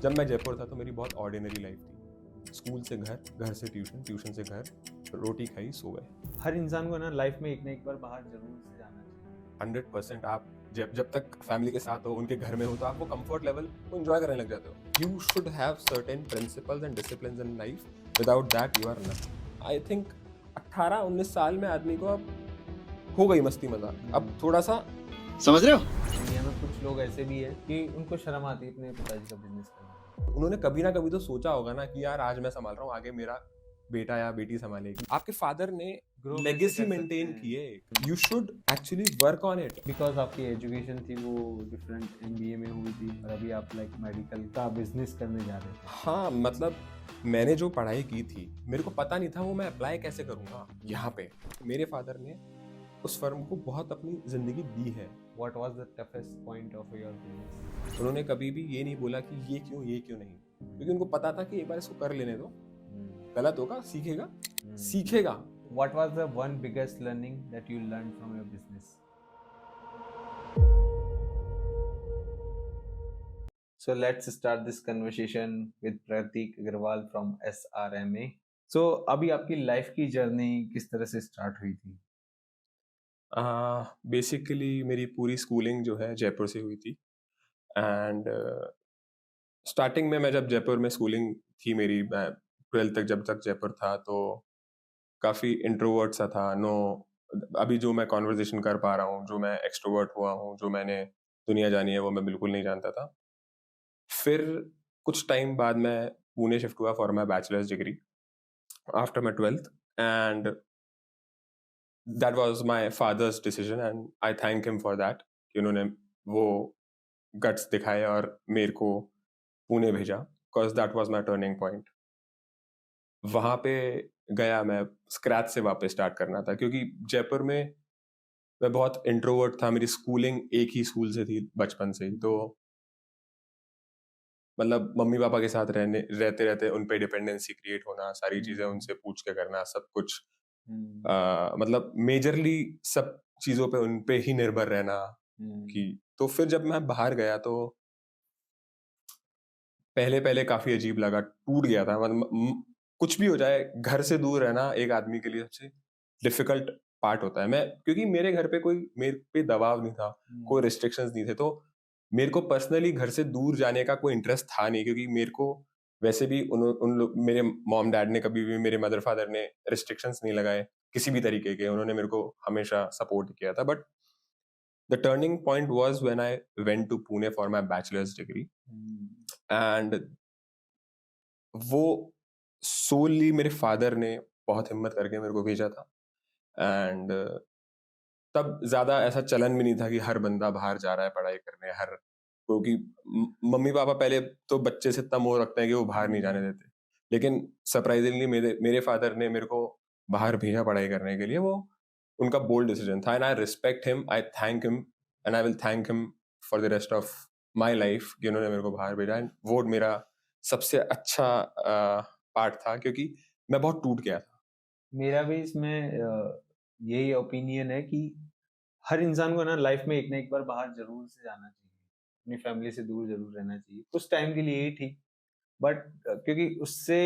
जब मैं जयपुर था तो मेरी बहुत ऑर्डिनरी लाइफ थी। स्कूल से घर, घर से ट्यूशन, ट्यूशन से घर, रोटी खाई, सो गए। हर इंसान को ना लाइफ में एक ना एक बार बाहर जरूर से जाना चाहिए। 100% आप जब जब तक फैमिली के साथ हो, उनके घर में हो, तो आप वो कंफर्ट लेवल को एंजॉय करने लग जाते हो। You should have certain principles and disciplines in life, without that you are nothing. I think 18-19 साल में आदमी को अब हो गई मस्ती मजाक, अब थोड़ा सा समझ रहे हो। इंडिया में कुछ लोग ऐसे भी है कि उनको शर्म आती है अपने पिताजी का बिजनेस करने। उन्होंने कभी ना कभी तो सोचा होगा ना कि यार आज मैं संभाल रहा हूँ, आगे मेरा बेटा या बेटी संभालेगी। आपके फादर ने Grow लेगेसी कैसे कर मेंटेन सकते की हैं? है। You should actually work on it. Because आपकी एजुकेशन थी वो डिफरेंट एमबीए में हुई थी और अभी आप लाइक मेडिकल का बिजनेस करने जा रहे थे। हाँ, मतलब मैंने जो पढ़ाई की थी मेरे को पता नहीं था वो मैं अप्लाई कैसे करूंगा यहाँ पे। मेरे फादर ने उस फर्म को बहुत अपनी जिंदगी दी है। What was the toughest point of your business? उन्होंने कभी भी ये नहीं बोला कि ये क्यों नहीं, क्योंकि उनको पता था कि एक बार इसको कर लेने दो, गलत होगा, सीखेगा। What was the one biggest learning that you learned from your business? So let's start this conversation with Pratik Agarwal from SRMA. So अभी आपकी लाइफ की जर्नी किस तरह से स्टार्ट हुई थी? बेसिकली मेरी पूरी स्कूलिंग जो है जयपुर से हुई थी। एंड स्टार्टिंग में मैं जब जयपुर में स्कूलिंग थी मेरी, मैं 12th तक जब तक जयपुर था तो काफ़ी इंट्रोवर्ट सा था। नो, अभी जो मैं कॉन्वर्जेशन कर पा रहा हूँ, जो मैं एक्सट्रोवर्ट हुआ हूँ, जो मैंने दुनिया जानी है, वो मैं बिल्कुल नहीं जानता था। फिर कुछ टाइम बाद मैं पुणे शिफ्ट हुआ for my bachelors degree after my 12th, and that was my father's decision and I thank him for that कि उन्होंने वो गट्स दिखाए और मेरे को पुणे भेजा, because that was my turning point. वहां पे गया मैं, स्क्रैच से वापस स्टार्ट करना था, क्योंकि जयपुर में मैं बहुत इंट्रोवर्ट था। मेरी स्कूलिंग एक ही स्कूल से थी बचपन से ही, तो मतलब मम्मी पापा के साथ रहते रहते उन पे डिपेंडेंसी क्रिएट होना, सारी चीजें उनसे पूछ के करना, सब कुछ मतलब मेजरली सब चीजों पे उन पे ही निर्भर रहना कि। तो फिर जब मैं बाहर गया तो पहले पहले काफी अजीब लगा, टूट गया था। मतलब कुछ भी हो जाए, घर से दूर रहना एक आदमी के लिए सबसे डिफिकल्ट पार्ट होता है। मैं, क्योंकि मेरे घर पे कोई मेरे पे दबाव नहीं था, कोई रिस्ट्रिक्शंस नहीं थे, तो मेरे को पर्सनली घर से दूर जाने का कोई इंटरेस्ट था नहीं, क्योंकि मेरे को वैसे भी उन लोग, मेरे मॉम डैड ने कभी भी, मेरे मदर फादर ने रिस्ट्रिक्शंस नहीं लगाए किसी भी तरीके के। उन्होंने मेरे को हमेशा सपोर्ट किया था। But the turning point was when I went to Pune for my bachelor's degree, and वो सोली मेरे फादर ने बहुत हिम्मत करके मेरे को भेजा था। एंड तब ज्यादा ऐसा चलन भी नहीं था कि हर बंदा बाहर जा रहा है पढ़ाई करने, हर, क्योंकि मम्मी पापा पहले तो बच्चे से इतना मोह रखते हैं कि वो बाहर नहीं जाने देते। लेकिन सरप्राइजिंगली मेरे मेरे फादर ने मेरे को बाहर भेजा पढ़ाई करने के लिए। वो उनका बोल्ड डिसीजन था, and I respect him, I thank him, and I will thank him for the rest of my life कि उन्होंने मेरे को बाहर भेजा। एंड वो मेरा सबसे अच्छा पार्ट था, क्योंकि मैं बहुत टूट गया था। मेरा भी इसमें यही ओपिनियन है कि हर इंसान को ना लाइफ में एक ना एक बार बाहर जरूर से जाना चाहिए, अपनी फैमिली से दूर जरूर रहना चाहिए कुछ टाइम के लिए ही ठीक, बट क्योंकि उससे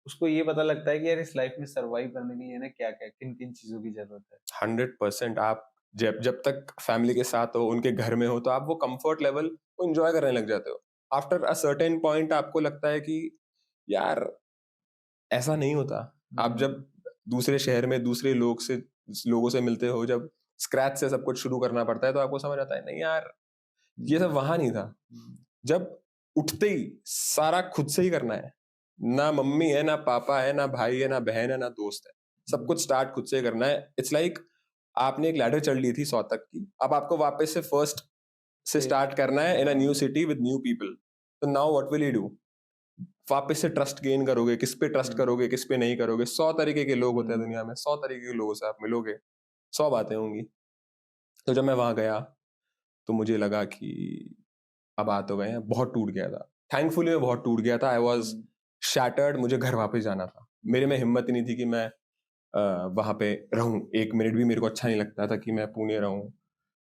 उसको ये पता लगता है कि यार इस लाइफ में सरवाइव करने के लिए ना क्या क्या किन किन चीजों की जरूरत है। 100% आप जब जब तक फैमिली के साथ हो, उनके घर में हो, तो आप वो कंफर्ट लेवल को एंजॉय करने लग जाते हो। आफ्टर अ सर्टेन पॉइंट आपको लगता है कि यार ऐसा नहीं होता। आप जब दूसरे शहर में दूसरे लोगों से मिलते हो, जब स्क्रैच से सब कुछ शुरू करना पड़ता है, तो आपको समझ आता है नहीं यार, ये सब वहां नहीं था। जब उठते ही सारा खुद से ही करना है, ना मम्मी है, ना पापा है, ना भाई है, ना बहन है, ना दोस्त है, सब कुछ स्टार्ट खुद से करना है। इट्स लाइक आपने एक लैडर चढ़ ली थी 100 तक की, अब आपको वापस से फर्स्ट से स्टार्ट करना है in a new city with new people. तो now what will you do? वापस से ट्रस्ट गेन करोगे, किस पे ट्रस्ट करोगे, किस पे नहीं करोगे। 100 तरीके के लोग होते हैं दुनिया में, 100 तरीके के लोगों से आप मिलोगे, 100 बातें होंगी। तो जब मैं वहां गया तो मुझे लगा कि अब आ तो गए हैं। बहुत टूट गया था, थैंकफुली मैं बहुत टूट गया था। आई वॉज शैटर्ड, मुझे घर वापस जाना था। मेरे में हिम्मत ही नहीं थी कि मैं वहां पे रहूं। एक मिनट भी मेरे को अच्छा नहीं लगता था कि मैं पुणे रहूं,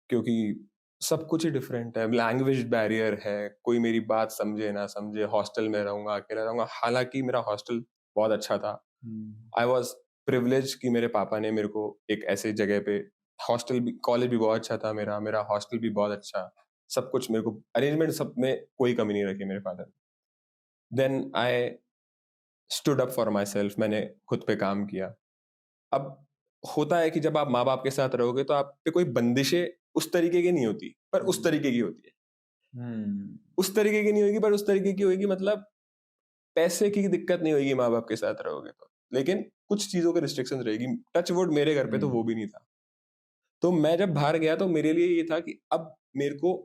क्योंकि सब कुछ ही डिफरेंट है, लैंग्वेज बैरियर है, कोई मेरी बात समझे ना समझे, हॉस्टल में रहूंगा, अकेला रहूंगा। हालांकि मेरा हॉस्टल बहुत अच्छा था, आई वॉज प्रिविलेज कि मेरे पापा ने मेरे को एक ऐसे जगह पे, हॉस्टल भी, कॉलेज भी बहुत अच्छा था मेरा, मेरा हॉस्टल भी बहुत अच्छा, सब कुछ मेरे को अरेंजमेंट सब में कोई कमी नहीं रखी मेरे फादर ने। Then I stood up for my self, मैंने खुद पे काम किया। अब होता है कि जब आप माँ बाप के साथ रहोगे तो आप पे कोई बंदिशें उस तरीके की नहीं होती, पर उस तरीके की होती है। उस तरीके की नहीं होगी, पर उस तरीके की होगी, मतलब पैसे की दिक्कत नहीं होगी माँ बाप के साथ रहोगे तो, लेकिन कुछ चीजों के रिस्ट्रिक्शन रहेगी। टच वुड मेरे घर पे तो वो भी नहीं था। तो मैं जब बाहर गया तो मेरे लिए ये था कि अब मेरे को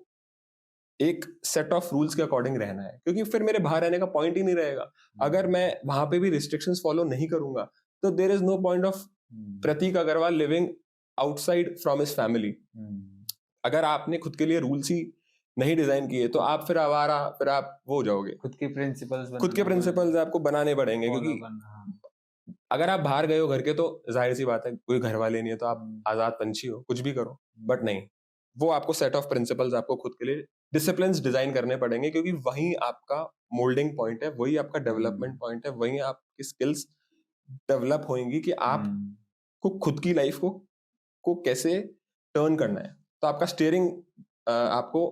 एक सेट ऑफ रूल्स के अकॉर्डिंग रहना है, क्योंकि फिर मेरे बाहर रहने का पॉइंट ही नहीं रहेगा। अगर मैं वहां पे भी रिस्ट्रिक्शंस फॉलो नहीं करूंगा तो there is no point of Prateek Agarwal living outside from his family. अगर आपने खुद के लिए रूल्स ही नहीं डिजाइन किए तो आप फिर आवारा, फिर आप वो हो जाओगे। खुद के प्रिंसिपल्स आपको बनाने पड़ेंगे, क्योंकि अगर आप बाहर गए हो घर के तो जाहिर सी बात है कोई घर वाले नहीं है तो आप आजाद पंछी हो, कुछ भी करो। बट नहीं, वो आपको सेट ऑफ प्रिंसिपल्स, आपको खुद के लिए डिसिप्लिन डिजाइन करने पड़ेंगे, क्योंकि वही आपका मोल्डिंग पॉइंट है, वही आपका डेवलपमेंट पॉइंट है, वही आपकी स्किल्स डेवलप होंगी कि आपको खुद की लाइफ को कैसे टर्न करना है। तो आपका स्टीयरिंग, आपको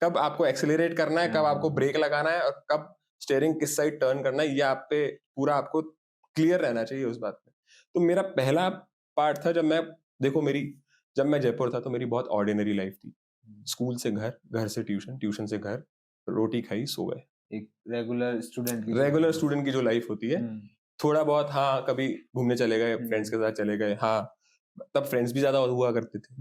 कब आपको एक्सेलरेट करना है, कब आपको ब्रेक लगाना है, और कब स्टीयरिंग किस साइड टर्न करना है, ये आप पे पूरा आपको क्लियर रहना चाहिए उस बात में। तो मेरा पहला पार्ट था, जब मैं जयपुर था तो मेरी बहुत ऑर्डिनरी लाइफ थी। स्कूल से घर, घर से ट्यूशन, ट्यूशन से घर, रोटी खाई, सो गए। एक रेगुलर स्टूडेंट की जो लाइफ होती है। थोड़ा बहुत हाँ, कभी घूमने चले गए, फ्रेंड्स के साथ चले गए, हाँ तब फ्रेंड्स भी ज्यादा हुआ करते थे।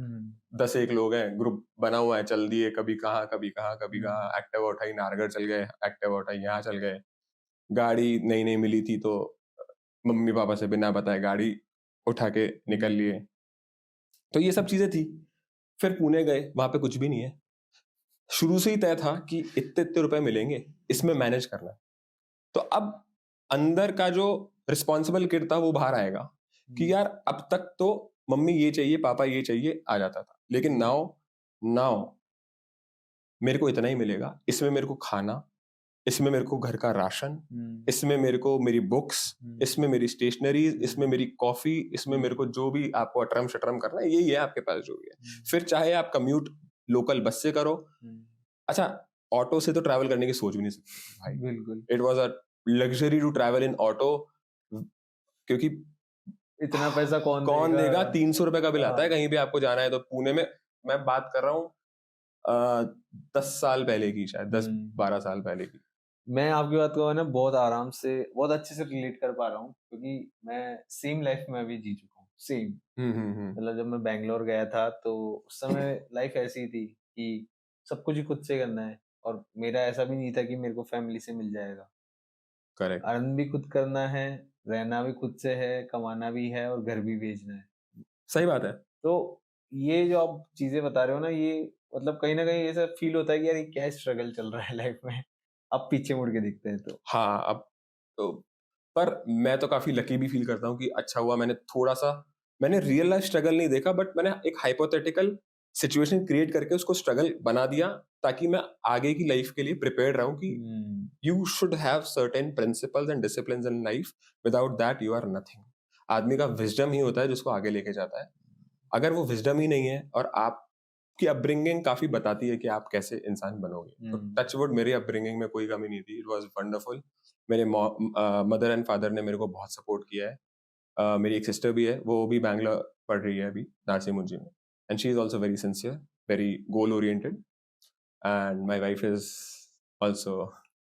10 एक लोग हैं, ग्रुप बना हुआ है, चल दिए, कभी कहाँ कभी कहाँ कभी कहाँ, एक्टिवा उठाई नारगढ़ चल गए, एक्टिवा उठाई यहाँ चल गए। गाड़ी नई नई मिली थी तो मम्मी पापा से बिना बताए गाड़ी उठा के निकल लिए। तो ये सब चीजें थी। फिर पुणे गए, वहां पे कुछ भी नहीं है। शुरू से ही तय था कि इतने इतने रुपए मिलेंगे, इसमें मैनेज करना है। तो अब अंदर का जो रिस्पॉन्सिबल किड था वो बाहर आएगा कि यार अब तक तो मम्मी ये चाहिए, पापा ये चाहिए, आ जाता था, लेकिन नाउ नाउ मेरे को इतना ही मिलेगा, इसमें मेरे को खाना, इसमें मेरे को घर का राशन, इसमें मेरे को मेरी बुक्स, इसमें मेरी स्टेशनरी, इसमें मेरी कॉफी, इसमें मेरे को जो भी आपको अटरम शटरम करना है, यही है आपके पास जो भी है। फिर चाहे आप कम्यूट लोकल बस से करो, अच्छा ऑटो से तो ट्रैवल करने की सोच भी नहीं सकते भाई, बिल्कुल। It was a luxury to travel in auto, क्योंकि इतना पैसा कौन देगा। 300 रुपए का बिल आता है कहीं भी आपको जाना है तो। पुणे में मैं बात कर रहा हूँ 10 साल पहले की, शायद 10-12 साल पहले की। मैं आपकी बात को ना बहुत आराम से, बहुत अच्छे से रिलेट कर पा रहा हूँ, क्योंकि मैं सेम लाइफ में अभी जी चुका हूँ, सेम। मतलब जब मैं बैंगलोर गया था तो उस समय लाइफ ऐसी थी कि सब कुछ ही खुद से करना है, और मेरा ऐसा भी नहीं था कि मेरे को फैमिली से मिल जाएगा। करेक्ट। अर्न भी खुद करना है, रहना भी खुद से है, कमाना भी है, और घर भी भेजना है। सही बात है। तो ये जो आप चीजें बता रहे हो ना, ये मतलब कहीं ना कहीं ऐसा फील होता है कि यार ये क्या स्ट्रगल चल रहा है लाइफ में, अब पीछे मुड़ के देखते हैं तो। हाँ, अब तो, पर मैं तो काफी लकी भी फील करता हूँ कि अच्छा हुआ मैंने रियल लाइफ स्ट्रगल नहीं देखा, बट मैंने एक हाइपोथेटिकल सिचुएशन क्रिएट करके उसको स्ट्रगल बना दिया, ताकि मैं आगे की लाइफ के लिए प्रिपेयर रहूं कि you should have certain principles and disciplines in life, without that you are nothing. आदमी का विजडम ही होता है जिसको आगे लेके जाता है। अगर वो विजडम ही नहीं है, और आपकी अपब्रिंगिंग काफी बताती है कि आप कैसे इंसान बनोगे। तो टचवुड मेरी अपब्रिंगिंग में कोई कमी नहीं थी, इट वाज वंडरफुल। मेरे मदर एंड फादर ने मेरे को बहुत सपोर्ट किया है। मेरी एक सिस्टर भी है, वो भी बैंगलोर पढ़ रही है अभी, नारसी मुंजी में, and she is also very sincere, very goal oriented, and my wife is also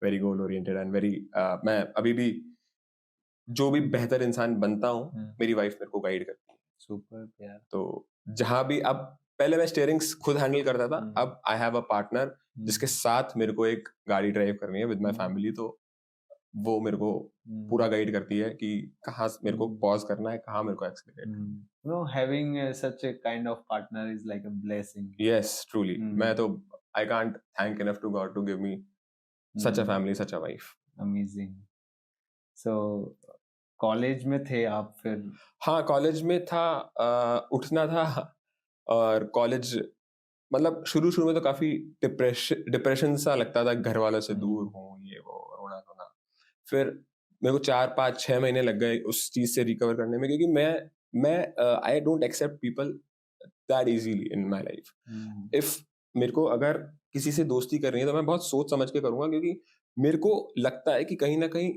very goal oriented and very, मैं अभी भी जो भी बेहतर इंसान बनता हूँ मेरी वाइफ मेरे को गाइड करती है। सुपर यार। तो जहां भी, अब पहले मैं स्टीयरिंग्स खुद हैंडल करता था, अब आई हैव अ पार्टनर जिसके साथ मेरे को एक गाड़ी ड्राइव करनी है विद माय फैमिली, तो वो मेरे को पूरा गाइड करती है कि कहाँ मेरे को पॉज करना है, कहाँ मेरे को एक्सेलरेट करना है। No, having such a kind of partner is like a blessing. Yes, truly. मैं तो I can't thank enough to God to give me such a family, such a wife. Amazing. So college में थे आप फिर? हाँ, college में था, उठना था, और कॉलेज मतलब शुरू में तो काफी डिप्रेशन सा लगता था, घर वालों से दूर हूँ, ये वो रोना धोना। फिर मेरे को 4-5-6 महीने लग गए उस चीज से रिकवर करने में, क्योंकि मैं I don't accept people that easily in my life. If मेरे को अगर किसी से दोस्ती करनी है तो मैं बहुत सोच समझ के करूंगा, क्योंकि मेरे को लगता है कि कहीं ना कहीं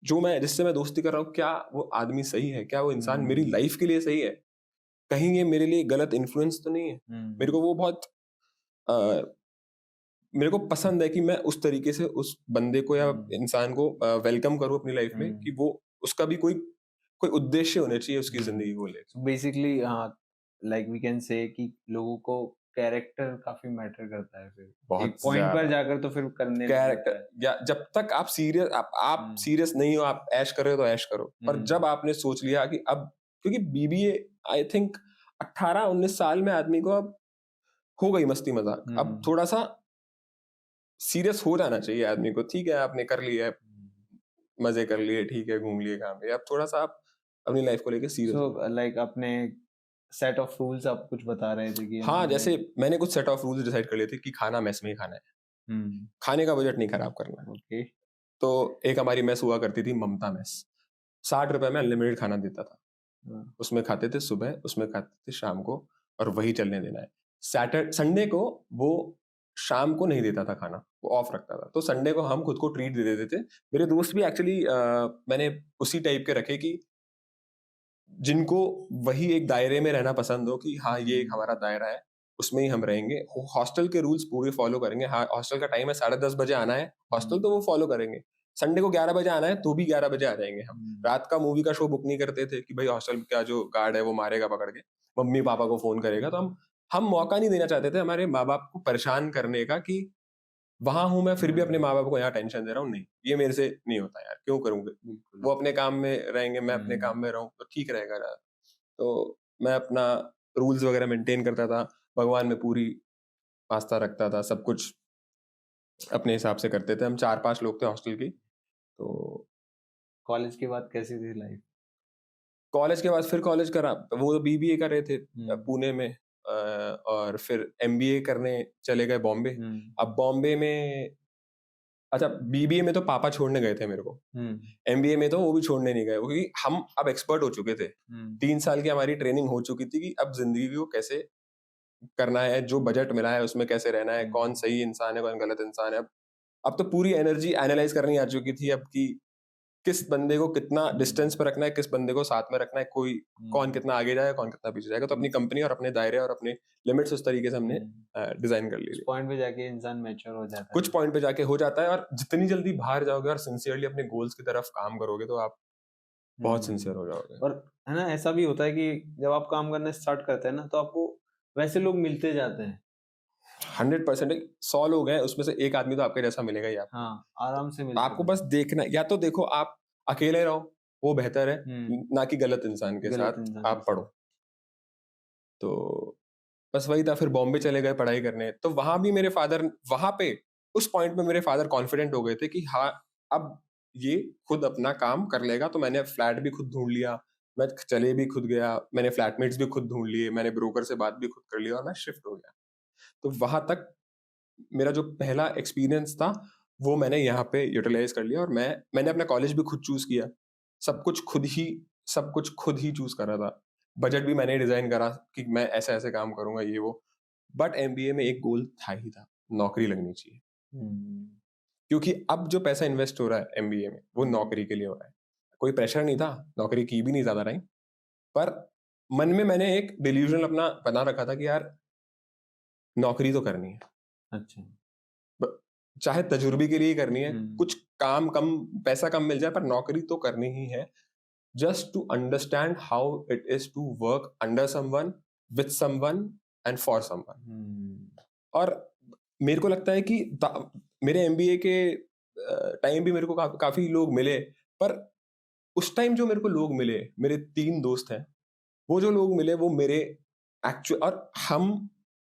जिससे मैं दोस्ती कर रहा हूँ, क्या वो आदमी सही है, क्या वो इंसान मेरी लाइफ के लिए सही है, कहीं ये मेरे लिए गलत इन्फ्लुएंस तो नहीं है। मेरे को वो बहुत मेरे को पसंद है कि मैं उस तरीके से उस बंदे को या इंसान को वेलकम करूं अपनी लाइफ में, कि वो उसका भी कोई उद्देश्य होना चाहिए उसकी जिंदगी को लेकर। Basically like we can say कि लोगों को कैरेक्टर काफी मैटर करता है, फिर बहुत एक पॉइंट पर ज्यादा जाकर तो फिर करने कैरेक्टर, लगता है। या जब तक आप सीरियस नहीं हो, आप ऐश कर रहे हो तो ऐश करो, पर जब आपने सोच लिया कि अब, क्योंकि बीबीए आई थिंक 18-19 साल में आदमी को अब हो गई मस्ती मजाक, अब थोड़ा सा सीरियस हो जाना चाहिए आदमी को। ठीक है, आपने कर लिया है, मजे कर लिए, ठीक है, घूम लिए, काम लिए, अब थोड़ा सा आप अपनी लाइफ को लेकर सीरियस हो। लाइक अपने सेट ऑफ रूल्स आप कुछ बता रहे थे कि हाँ, जैसे मैंने कुछ सेट ऑफ रूल्स डिसाइड कर लिए थे कि खाना मेस में ही खाना है, खाने का बजट नहीं खराब करना है। ओके। तो एक हमारी मेस हुआ करती थी, ममता मेस, 60 रुपए में अनलिमिटेड खाना देता था। उसमें खाते थे सुबह, उसमें खाते थे शाम को, और वही चलने देना है। संडे को वो शाम को नहीं देता था खाना, वो ऑफ रखता था, तो संडे को हम खुद को ट्रीट दे देते थे। मेरे दोस्त भी एक्चुअली मैंने उसी टाइप के रखे कि जिनको वही एक दायरे में रहना पसंद हो, कि हाँ ये एक हमारा दायरा है, उसमें ही हम रहेंगे, हॉस्टल के रूल्स पूरे फॉलो करेंगे। हाँ, हॉस्टल का टाइम है 10:30 बजे आना है हॉस्टल, तो वो फॉलो करेंगे। संडे को 11 बजे आना है तो भी 11 बजे आ जाएंगे हम। रात का मूवी का शो बुक नहीं करते थे कि भाई हॉस्टल का जो गार्ड है वो मारेगा पकड़ के, मम्मी पापा को फोन करेगा। तो हम मौका नहीं देना चाहते थे हमारे माँ बाप को परेशान करने का, कि वहां हूं मैं फिर भी अपने माँ बाप को यहाँ टेंशन दे रहा हूँ। नहीं, ये मेरे से नहीं होता यार, क्यों करूंगे। वो अपने काम में रहेंगे, मैं अपने काम में रहूं, तो ठीक रहेगा यार। तो मैं अपना रूल्स वगैरह मेंटेन करता था, भगवान में पूरी आस्था रखता था, सब कुछ अपने हिसाब से करते थे। हम 4-5 लोग थे हॉस्टल की। तो कॉलेज के बाद कैसी थी लाइफ? कॉलेज के बाद फिर कॉलेज करा, वो तो बीबीए कर रहे थे पुणे में, और फिर एमबीए करने चले गए बॉम्बे। अब बॉम्बे में, अच्छा, बीबीए में तो पापा छोड़ने गए थे मेरे को, एमबीए में तो वो भी छोड़ने नहीं गए, क्योंकि हम अब एक्सपर्ट हो चुके थे। 3 साल की हमारी ट्रेनिंग हो चुकी थी कि अब जिंदगी को कैसे करना है, जो बजट मिला है उसमें कैसे रहना है, कौन सही इंसान है, कौन गलत इंसान है। अब तो पूरी एनर्जी एनालाइज करनी आ चुकी थी अब, कि किस बंदे को कितना डिस्टेंस पर रखना है, किस बंदे को साथ में रखना है, कौन कितना आगे जाएगा, कौन कितना पीछे जाएगा। तो अपनी कंपनी और अपने दायरे और अपने लिमिट्स उस तरीके से हमने डिजाइन कर ली। पॉइंट पे जाके इंसान मैच्योर हो जाता है, कुछ पॉइंट पे जाके हो जाता है, और जितनी जल्दी बाहर जाओगे और सिंसियरली अपने गोल्स की तरफ काम करोगे तो आप बहुत सिंसियर हो जाओगे। और है ना, ऐसा भी होता है कि जब आप काम करना स्टार्ट करते हैं ना, तो आपको वैसे लोग मिलते जाते हैं। 100%। 100 लोग हैं, उसमें से एक आदमी तो आपके जैसा मिलेगा ही आपको। हाँ, आराम से मिलते आपको बस देखना, या तो देखो आप अकेले रहो, वो बेहतर है, ना कि गलत इंसान के साथ आप पढ़ो। तो बस वही था। फिर बॉम्बे चले गए पढ़ाई करने, तो वहां भी मेरे फादर, वहां पे उस पॉइंट पे मेरे फादर कॉन्फिडेंट हो गए थे कि हाँ अब ये खुद अपना काम कर लेगा। तो मैंने फ्लैट भी खुद ढूंढ लिया, मैं चले भी खुद गया, मैंने फ्लैटमेट्स भी खुद ढूंढ लिए, मैंने ब्रोकर से बात भी खुद कर लिया, और मैं शिफ्ट हो गया। तो वहां तक मेरा जो पहला एक्सपीरियंस था वो मैंने यहाँ पे यूटिलाइज कर लिया, और मैंने अपना कॉलेज भी खुद चूज किया, सब कुछ खुद ही चूज करा था। बजट भी मैंने डिजाइन करा कि मैं ऐसे ऐसे काम करूंगा, ये वो। बट एमबीए में एक गोल था ही था, नौकरी लगनी चाहिए। क्योंकि अब जो पैसा इन्वेस्ट हो रहा है एमबीए में वो नौकरी के लिए हो रहा है। कोई प्रेशर नहीं था, नौकरी की भी नहीं ज्यादा रही, पर मन में मैंने एक डिल्यूजन अपना बना रखा था कि यार नौकरी तो करनी है। अच्छा, चाहे तजुर्बे के लिए करनी है, कुछ काम कम, पैसा कम मिल जाए, पर नौकरी तो करनी ही है। Just to understand how it is to work under someone, with someone and for someone. और मेरे को लगता है कि मेरे एमबीए के टाइम भी मेरे को काफी लोग मिले, पर उस टाइम जो मेरे को लोग मिले, मेरे 3 दोस्त हैं, वो जो लोग मिले वो मेरे एक्चुअल, और हम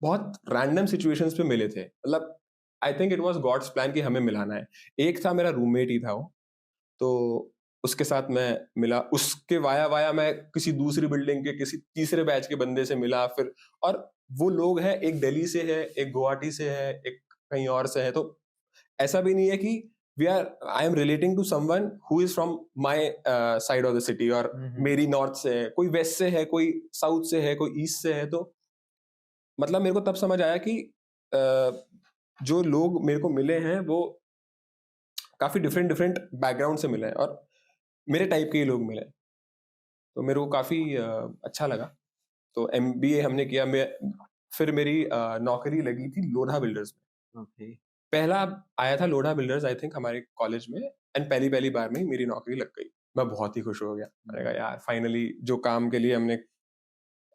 बहुत रैंडम सिचुएशंस पे मिले थे। मतलब I think it was God's plan कि हमें मिलाना है। एक था मेरा रूममेट ही था वो, तो उसके साथ मैं मिला, उसके वाया वाया मैं किसी दूसरी बिल्डिंग के किसी तीसरे बैच के बंदे से मिला फिर। और वो लोग हैं, एक दिल्ली से है, एक गुवाहाटी से है, एक कहीं और से है, तो ऐसा भी नहीं है कि I am relating to someone who is from my side of the city, और मेरी नॉर्थ से है, कोई वेस्ट से है, कोई साउथ से है, कोई ईस्ट से है। तो मतलब मेरे को तब समझ आया कि जो लोग मेरे को मिले हैं वो काफी डिफरेंट डिफरेंट बैकग्राउंड से मिले हैं, और मेरे टाइप के ही लोग मिले। तो मेरे को काफी अच्छा लगा। तो MBA हमने किया। फिर मेरी नौकरी लगी थी लोढ़ा बिल्डर्स में। ओके। पहला आया था लोढ़ा बिल्डर्स आई थिंक हमारे कॉलेज में, एंड पहली बार में ही मेरी नौकरी लग गई। मैं बहुत ही खुश हो गया। मैंने कहा यार फाइनली जो काम के लिए हमने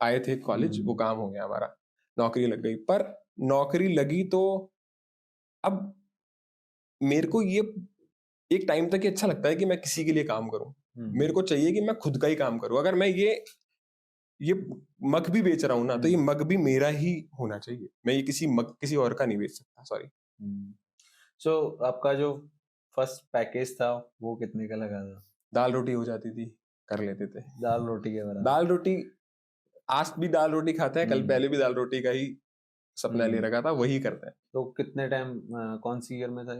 आए थे कॉलेज वो काम हो गया हमारा, नौकरी लग गई। पर नौकरी लगी तो अब मेरे को ये एक टाइम तक ही अच्छा लगता है कि मैं किसी के लिए काम करूं। मेरे को चाहिए कि मैं खुद का ही काम करूं। अगर मैं ये मग भी बेच रहा हूं ना, तो ये मग भी मेरा ही होना चाहिए। मैं ये किसी और का नहीं बेच सकता। सॉरी। सो आपका जो फर्स्ट पैकेज था वो कितने का लगा था? दाल रोटी हो जाती थी, कर लेते थे। दाल रोटी के बराबर? दाल रोटी, आज भी दाल रोटी खाते हैं, कल पहले भी दाल रोटी का ही सपना ले रखा था, वही करते हैं। तो कितने टाइम, कौन सी ईयर में था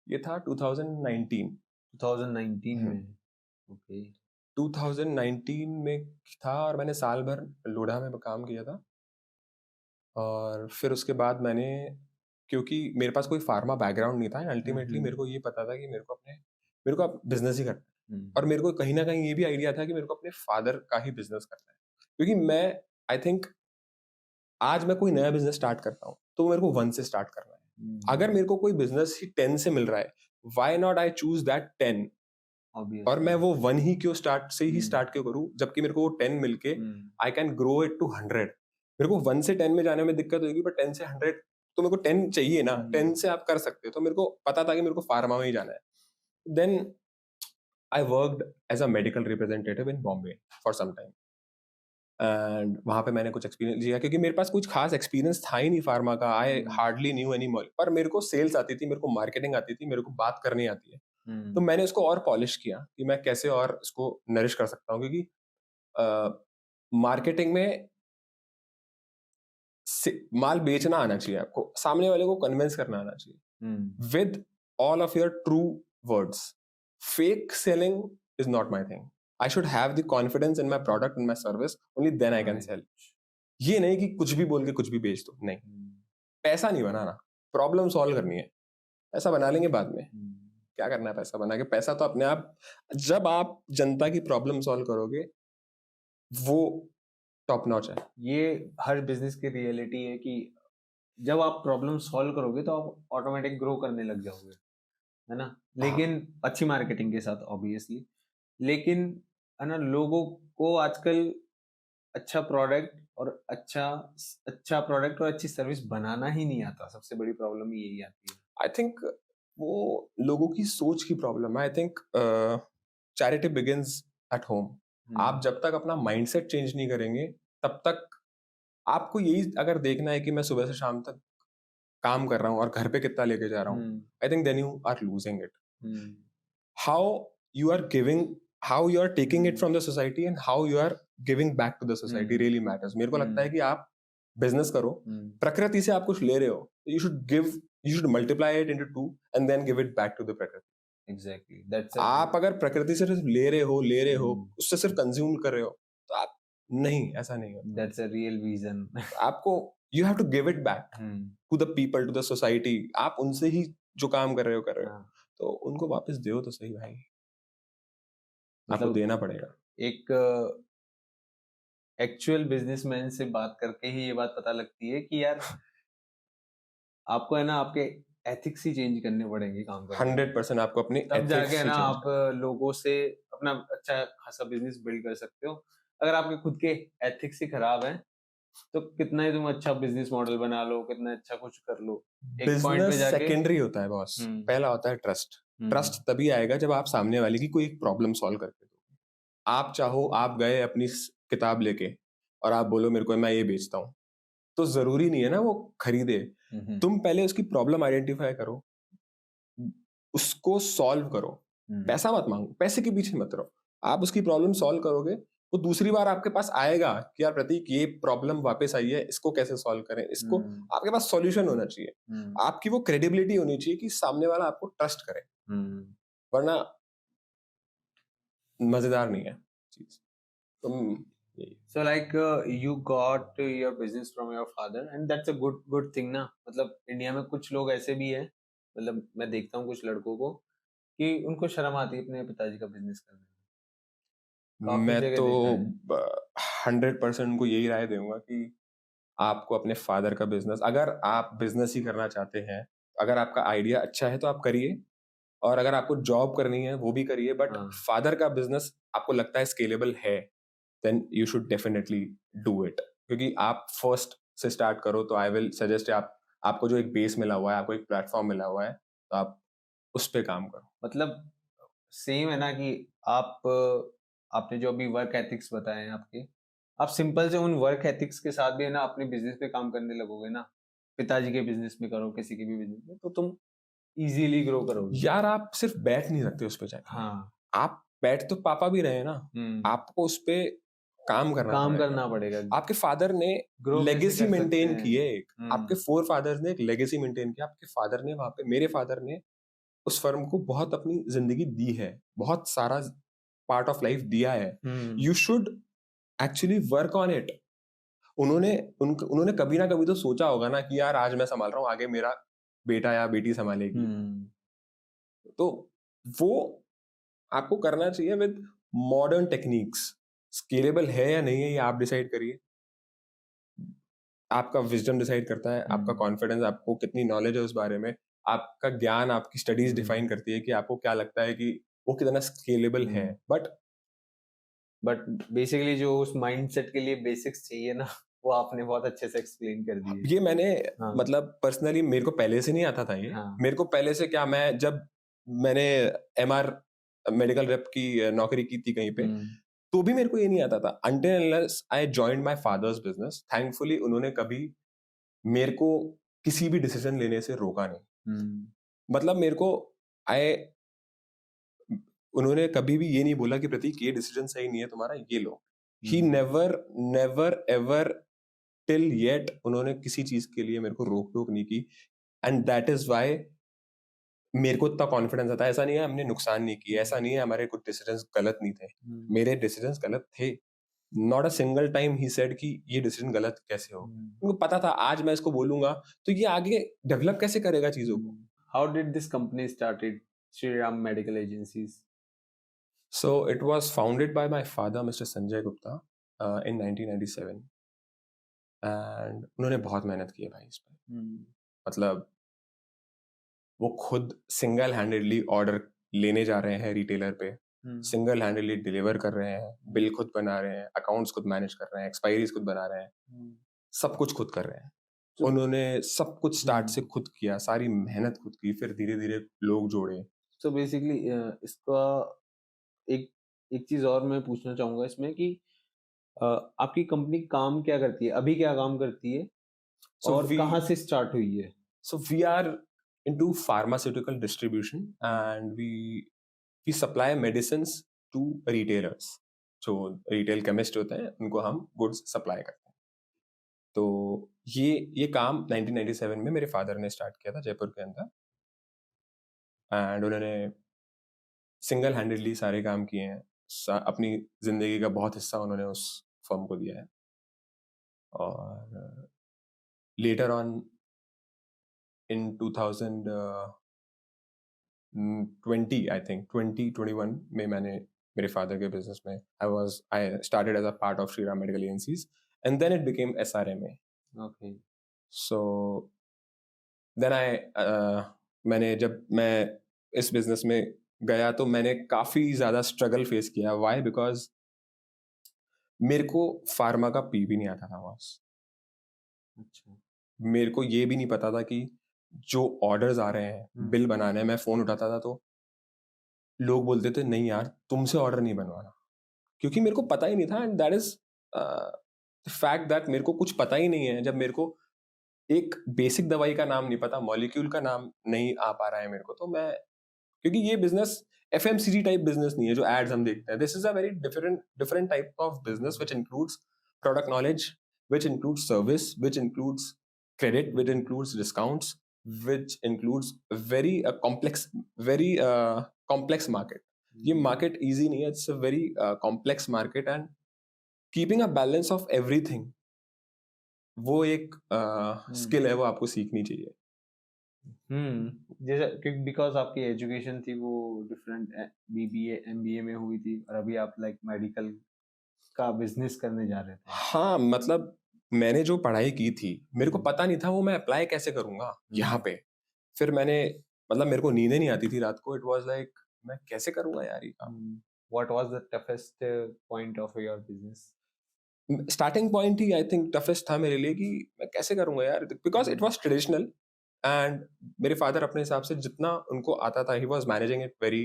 ये था 2019 में? ओके। 2019 में था, और मैंने साल भर लोढ़ा में काम किया था। और फिर उसके बाद मैंने, क्योंकि मेरे पास कोई फार्मा बैकग्राउंड नहीं था, अल्टीमेटली मेरे को ये पता था कि मेरे को बिजनेस ही करना है। और मेरे को कहीं ना कहीं ये भी आइडिया था कि मेरे को अपने फादर का ही बिजनेस करना है। क्योंकि मैं आई थिंक आज मैं कोई नया बिजनेस स्टार्ट करता हूँ तो मेरे को 1 से स्टार्ट करना है। अगर मेरे को कोई बिजनेस ही 10 से मिल रहा है, why not I choose that 10, और मैं वो 1 ही क्यों स्टार्ट क्यों करूं, जबकि मेरे को वो 10 मिलके I can grow it to 100। मेरे को 1 से 10 में जाने में दिक्कत होगी, पर 10 से 100 तो मेरे को 10 चाहिए ना। 10 से आप कर सकते हो। तो मेरे को पता था कि मेरे को फार्मा में ही जाना है। Then I worked as a medical representative in Bombay for some time, and वहां पे मैंने कुछ एक्सपीरियंस लिया, क्योंकि मेरे पास कुछ खास एक्सपीरियंस था ही नहीं फार्मा का। I hardly new any mall, पर मेरे को सेल्स आती थी, मेरे को मार्केटिंग आती थी, मेरे को बात करनी आती है। तो मैंने उसको और पॉलिश किया कि मैं कैसे और इसको नरिश कर सकता हूँ। क्योंकि मार्केटिंग में माल बेचना आना चाहिए आपको, सामने वाले को कन्विंस करना आना चाहिए with all of your true words. Fake selling is not my thing. I should have the confidence in my product and my service, only then I can sell. ये नहीं कि कुछ भी बोल के कुछ भी बेच दो, नहीं। पैसा नहीं बनाना, प्रॉब्लम सॉल्व करनी है। पैसा बना लेंगे बाद में। क्या करना है पैसा बना के? पैसा तो अपने आप, जब आप जनता की प्रॉब्लम सॉल्व करोगे वो टॉप नॉच है। ये हर बिजनेस की रियलिटी है कि जब आप प्रॉब्लम सॉल्व करोगे तो आप ऑटोमेटिक ग्रो करने लग जाओगे, है ना। लेकिन अच्छी मार्केटिंग के साथ ऑब्वियसली। लेकिन है ना, लोगों को आजकल अच्छा प्रोडक्ट और अच्छी सर्विस बनाना ही नहीं आता। सबसे बड़ी प्रॉब्लम यही आती है। आई थिंक वो लोगों की सोच की प्रॉब्लम है। I think charity begins at home. आप जब तक अपना माइंडसेट चेंज नहीं करेंगे तब तक आपको यही अगर देखना है कि मैं सुबह से शाम तक काम कर रहा हूँ और घर पे कितना लेके जा रहा हूँ, I think then you are losing it. How you are giving, how you are taking it from the society and how you are giving back to the society really matters. मेरे को लगता है कि आप बिजनेस करो, प्रकृति से आप कुछ ले रहे हो, you should multiply it into 2 and then give it back to the प्रकृति. Exactly. That's आप अगर प्रकृति से सिर्फ ले रहे हो, उससे सिर्फ कंज्यूम कर रहे हो, तो आप नहीं, ऐसा नहीं होता. That's a real vision. आपको you have to give it back to the people, to the society. आप उनसे ही जो काम कर रहे हो, तो उनको वापस दो तो सही भाई. आपको देना पड़ेगा. एक एक्चुअल बिजनेसमैन से बात करके ही ये बात पता लगती है कि यार आपको है ना आपके एथिक्स ही चेंज करने पड़ेंगे काम करने. 100% आपको अपने तब जाके है ना आप लोगों से अपना अच्छा खासा बिजनेस बिल्ड कर सकते हो. अगर आपके खुद के एथिक्स ही खराब हैं तो कितना ही तुम अच्छा बिजनेस मॉडल बना लो, कितना अच्छा कुछ कर लो, एक पॉइंट पे जाके सेकेंडरी होता है बॉस. पहला होता है ट्रस्ट. ट्रस्ट तभी आएगा जब आप सामने वाले की कोई प्रॉब्लम सॉल्व करके दो. आप चाहो, आप गए अपनी किताब लेके और आप बोलो मेरे को मैं ये बेचता हूँ, तो जरूरी नहीं है ना वो खरीदे. तुम पहले उसकी प्रॉब्लम आइडेंटिफाई करो, उसको सॉल्व करो. पैसा मत मांगो, पैसे के पीछे मत रहो. आप उसकी प्रॉब्लम सॉल्व करोगे, वो दूसरी बार आपके पास आएगा कि यार प्रतीक ये प्रॉब्लम वापस आई है, इसको कैसे सॉल्व करें, इसको आपके पास सॉल्यूशन होना चाहिए। आपकी वो क्रेडिबिलिटी होनी चाहिए कि सामने वाला आपको ट्रस्ट करे, वरना मजेदार नहीं है चीज। So like you got your business from your father and that's a good thing ना। मतलब इंडिया में कुछ लोग ऐसे भी हैं, मतलब मैं देखता हूँ कुछ लड़कों को कि उनको शर्म आती है अपने पिताजी का बिजनेस करने में। काफी मैं जगह तो देखा है। 100% उनको यही राय दूंगा कि आपको अपने फादर का बिजनेस, अगर आप बिजनेस ही करना चाहते हैं, अगर आपका आइडिया अच्छा है तो आप करिए, और अगर आपको जॉब करनी है वो भी करिए, बट हाँ। फादर का बिजनेस आपको लगता है स्केलेबल है, then you should definitely do it. क्योंकि आप फर्स्ट से स्टार्ट करो तो आई विल सजेस्ट आपको जो एक बेस मिला हुआ है, आपको एक प्लेटफॉर्म मिला हुआ है, तो आप उस पे काम करो। मतलब सेम है ना कि आपने जो अभी वर्क एथिक्स बताए हैं आपके, आप सिंपल से उन वर्क एथिक्स के साथ भी है ना अपने बिजनेस पे काम करने लगोगे ना, पिताजी के बिजनेस में करो, किसी के भी बिजनेस में, तो तुम इजीली ग्रो करोगे यार आप सिर्फ बैठ नहीं सकते उस पे जाके, हाँ। आप बैठ तो पापा भी रहे ना, आपको उस पे काम काम पड़ेगा। करना पड़ेगा। आपके फादर ने ग्रो कैसे लेगेसी कर सकते मेंटेन हैं? की है एक, आपके फोर फादर्स ने एक लेगेसी मेंटेन किया, आपके फादर ने वहां पे, मेरे फादर ने उस फर्म को बहुत अपनी जिंदगी दी है, बहुत सारा पार्ट ऑफ लाइफ दिया है। You should actually work on it. उन्होंने कभी ना कभी तो सोचा होगा ना कि यार आज मैं संभाल रहा हूँ, आगे मेरा बेटा या बेटी संभालेगी, तो वो आपको करना चाहिए विद मॉडर्न टेक्निक्स। स्केलेबल है या नहीं है ये आप डिसाइड करिए, आपका विजडम डिसाइड करता है, आपका कॉन्फिडेंस, आपको कितनी नॉलेज है उस बारे में, आपका ज्ञान, आपकी स्टडीज डिफाइन करती है कि आपको क्या लगता है कि वो कितना स्केलेबल है। बट बेसिकली जो उस माइंडसेट के लिए बेसिक्स चाहिए ना, वो आपने बहुत अच्छे से एक्सप्लेन कर दिए। ये मैंने मतलब पर्सनली मेरे को पहले से नहीं आता था ये। मेरे को पहले से क्या, मैं जब मैंने MR मेडिकल रेप की नौकरी की थी कहीं पे, तो भी मेरे को ये नहीं आता था until unless I joined my father's business। Thankfully उन्होंने कभी मेरे को किसी भी डिसीजन लेने से रोका नहीं। मतलब मेरे को उन्होंने कभी भी ये नहीं बोला कि प्रतीक ये डिसीजन सही नहीं है तुम्हारा, ये लो। He never ever till yet उन्होंने किसी चीज के लिए मेरे को रोक टोक नहीं की, एंड दैट इज वाई मेरे को इतना कॉन्फिडेंस आता है। ऐसा नहीं है हमने नुकसान नहीं किया, ऐसा नहीं है हमारे कुछ डिसीजंस गलत नहीं थे, मेरे डिसीजंस गलत थे। Not a single time he said कि ये डिसीजन गलत कैसे हो। उनको पता था आज मैं इसको बोलूंगा तो ये आगे डेवलप कैसे करेगा चीजों को। How did this company started, Shriram medical agencies? So it was founded by my father, Mr. Sanjay Gupta, in 1997, and उन्होंने बहुत मेहनत की है भाई इस पे। मतलब वो खुद सिंगल हैंडेडली ऑर्डर लेने जा रहे हैं रिटेलर पे, सिंगल हैंडेडली डिलीवर कर रहे हैं, बिल खुद बना रहे हैं, अकाउंट्स खुद मैनेज कर रहे हैं, एक्सपायरीज खुद बना रहे हैं, सब कुछ खुद कर रहे हैं। उन्होंने सब कुछ स्टार्ट से खुद किया, सारी मेहनत खुद की, फिर धीरे धीरे लोग जोड़े। तो बेसिकली इसका एक एक चीज और मैं पूछना चाहूंगा इसमें कि आपकी कंपनी काम क्या करती है, अभी क्या काम करती है, और कहाँ से स्टार्ट हुई है? So we are into pharmaceutical distribution and we supply medicines to retailers। जो रिटेल केमिस्ट होते हैं उनको हम गुड्स सप्लाई करते हैं। तो ये काम 1997 में मेरे फादर ने स्टार्ट किया था जयपुर के अंदर, एंड उन्होंने सिंगल हैंडेडली सारे काम किए हैं। अपनी जिंदगी का बहुत हिस्सा उन्होंने उस फर्म को दिया है। और later on in 2020 I think 2021 में मैंने मेरे फादर के बिजनेस में I started as a part of Shriram medical agencies, and then it became SRMA। Okay. So then जब मैं इस बिजनेस में गया तो मैंने काफी ज्यादा स्ट्रगल फेस किया। व्हाई? बिकॉज मेरे को फार्मा का पी भी नहीं आता था बॉस। अच्छा। मेरे को ये भी नहीं पता था कि जो ऑर्डर्स आ रहे हैं, बिल बनाने, मैं फोन उठाता था तो लोग बोलते थे नहीं यार तुमसे ऑर्डर नहीं बनवाना, क्योंकि मेरे को पता ही नहीं था। And that is fact that मेरे को कुछ पता ही नहीं है। जब मेरे को एक बेसिक दवाई का नाम नहीं पता, मॉलिक्यूल का नाम नहीं आ पा रहा है मेरे को, तो मैं क्योंकि ये बिजनेस FMCG टाइप बिजनेस नहीं है जो एड्स हम देखते हैं. This is a very different type of business which includes product knowledge, which includes service, which includes credit, which includes discounts, which includes very complex market. ये market easy नहीं है, it's a very complex market and keeping a balance of everything, वो एक skill है, वो आपको सीखनी चाहिए. जैसे क्योंकि बिकॉज आपकी एजुकेशन थी वो डिफरेंट BBA MBA में हुई थी और अभी आप लाइक मेडिकल का बिजनेस करने जा रहे थे. हाँ, मतलब मैंने जो पढ़ाई की थी मेरे को पता नहीं था वो मैं अप्लाई कैसे करूंगा यहाँ पे. फिर मैंने मतलब मेरे को नींद नहीं आती थी रात को. इट वाज लाइक मैं कैसे करूंगा यार ये काम. What was the toughest point of your business? Starting point he I think toughest था मेरे लिए कि मैं कैसे करूंगा यार, because it was traditional and मेरे फादर अपने हिसाब से जितना उनको आता था he was managing it very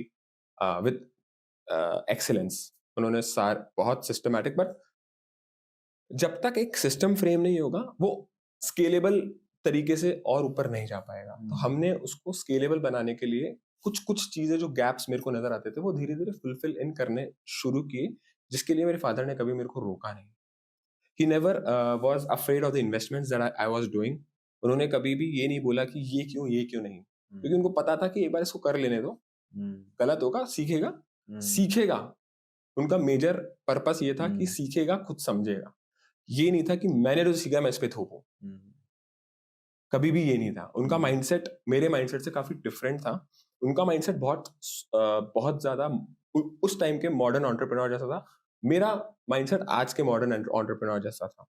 with excellence. उन्होंने बहुत सिस्टमैटिक, बट जब तक एक सिस्टम फ्रेम नहीं होगा वो स्केलेबल तरीके से और ऊपर नहीं जा पाएगा. तो हमने उसको स्केलेबल बनाने के लिए कुछ कुछ चीजें जो गैप्स मेरे को नजर आते थे वो धीरे धीरे फुलफिल इन करने शुरू किए, जिसके लिए मेरे फादर ने कभी मेरे को रोका नहीं. He never was afraid of the investments that I was doing. उन्होंने कभी भी ये नहीं बोला कि ये क्यों नहीं, क्योंकि उनको पता था कि एक बार इसको कर लेने दो, गलत होगा सीखेगा. सीखेगा, उनका मेजर पर्पस ये था कि सीखेगा, खुद समझेगा. ये नहीं था कि मैंने जो सीखा मैं इस पे थोपूं. कभी भी ये नहीं था. उनका माइंडसेट मेरे माइंडसेट से काफी डिफरेंट था. उनका माइंडसेट बहुत ज्यादा उस टाइम के मॉडर्न एंटरप्रेन्योर जैसा था. मेरा माइंडसेट आज के मॉडर्न एंटरप्रेन्योर जैसा था.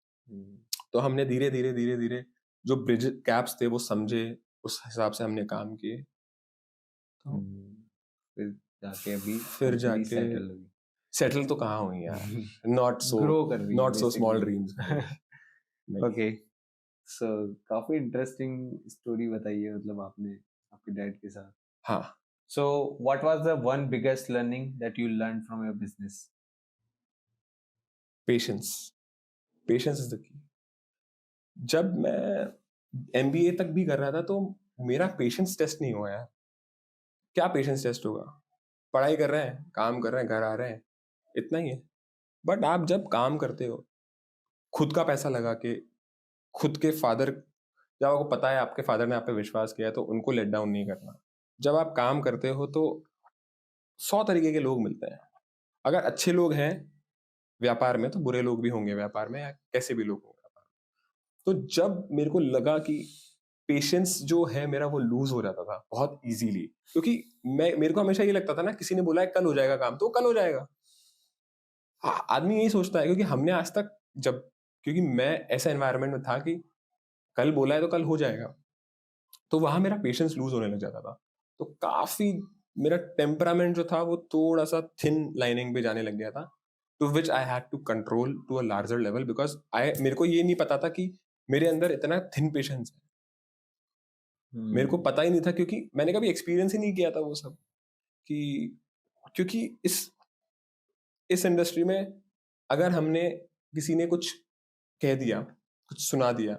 तो हमने धीरे धीरे जो ब्रिज गैप्स थे वो समझे, उस हिसाब से हमने काम किए. फिर जाके सेटल तो कहाँ हुई यार. Not so small dreams. Okay, so काफी इंटरेस्टिंग स्टोरी बताई है मतलब आपने आपके डैड के साथ. हाँ. So what was the one biggest learning that you learn from your business? Patience is the key. जब मैं MBA तक भी कर रहा था तो मेरा पेशेंस टेस्ट नहीं हुआ यार. क्या पेशेंस टेस्ट होगा? पढ़ाई कर रहे हैं, काम कर रहे हैं, घर आ रहे हैं, इतना ही है. बट आप जब काम करते हो खुद का पैसा लगा के, खुद के फादर, जब आपको पता है आपके फादर ने आप पे विश्वास किया तो उनको लेट डाउन नहीं करना. जब आप काम करते हो तो 100 तरीके के लोग मिलते हैं. अगर अच्छे लोग हैं व्यापार में तो बुरे लोग भी होंगे व्यापार में, या कैसे भी लोग होंगे व्यापार में. तो जब मेरे को लगा कि पेशेंस जो है मेरा वो लूज हो जाता था बहुत इजीली, क्योंकि मेरे को हमेशा ये लगता था ना, किसी ने बोला है कल हो जाएगा काम तो कल हो जाएगा. आदमी यही सोचता है, क्योंकि हमने आज तक क्योंकि मैं ऐसा एनवायरनमेंट में था कि कल बोला है तो कल हो जाएगा, तो वहां मेरा पेशेंस लूज होने लग जाता था. तो काफी मेरा टेम्परामेंट जो था वो थोड़ा सा थिन लाइनिंग पे जाने लग गया था, to which I had to control to a larger level, because मेरे को ये नहीं पता था कि मेरे अंदर इतना थिन पेशेंस है. मेरे को पता ही नहीं था, क्योंकि मैंने कभी एक्सपीरियंस ही नहीं किया था वो सब. क्योंकि इस इंडस्ट्री में अगर हमने किसी ने कुछ कह दिया, कुछ सुना दिया,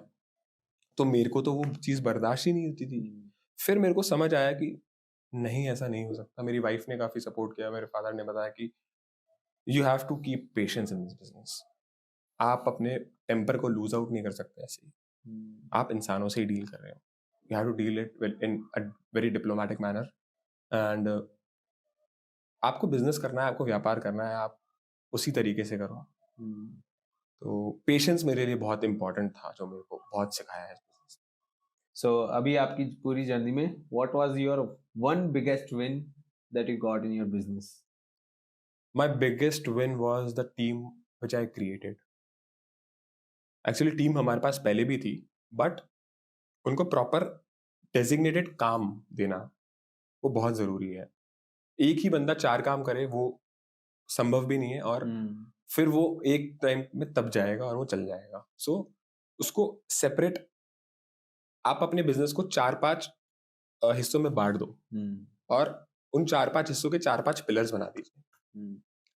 तो मेरे को तो वो चीज बर्दाश्त ही नहीं होती थी. फिर मेरे को समझ आया कि नहीं, ऐसा नहीं हो सकता. मेरी वाइफ ने काफी सपोर्ट किया, मेरे फादर ने बताया कि you have to keep patience in this business. आप अपने टेम्पर को लूज आउट नहीं कर सकते ऐसे ही. आप इंसानों से ही डील कर रहे हो. You have to deal it in a very diplomatic manner. And आपको बिजनेस करना है, आपको व्यापार करना है, आप उसी तरीके से करो. तो पेशेंस मेरे लिए बहुत इंपॉर्टेंट था, जो मेरे को बहुत सिखाया है. So अभी आपकी पूरी जर्नी में what was your one biggest win that you got in your business? My biggest win was the team which I created. Actually team हमारे पास पहले भी थी, बट उनको प्रॉपर डेजिग्नेटेड काम देना वो बहुत जरूरी है. एक ही बंदा 4 काम करे वो संभव भी नहीं है, और फिर वो एक टाइम में तब जाएगा और वो चल जाएगा. सो उसको सेपरेट, आप अपने बिजनेस को 4-5 हिस्सों में बांट दो, और उन 4-5 हिस्सों के 4-5 पिलर्स बना दीजिए.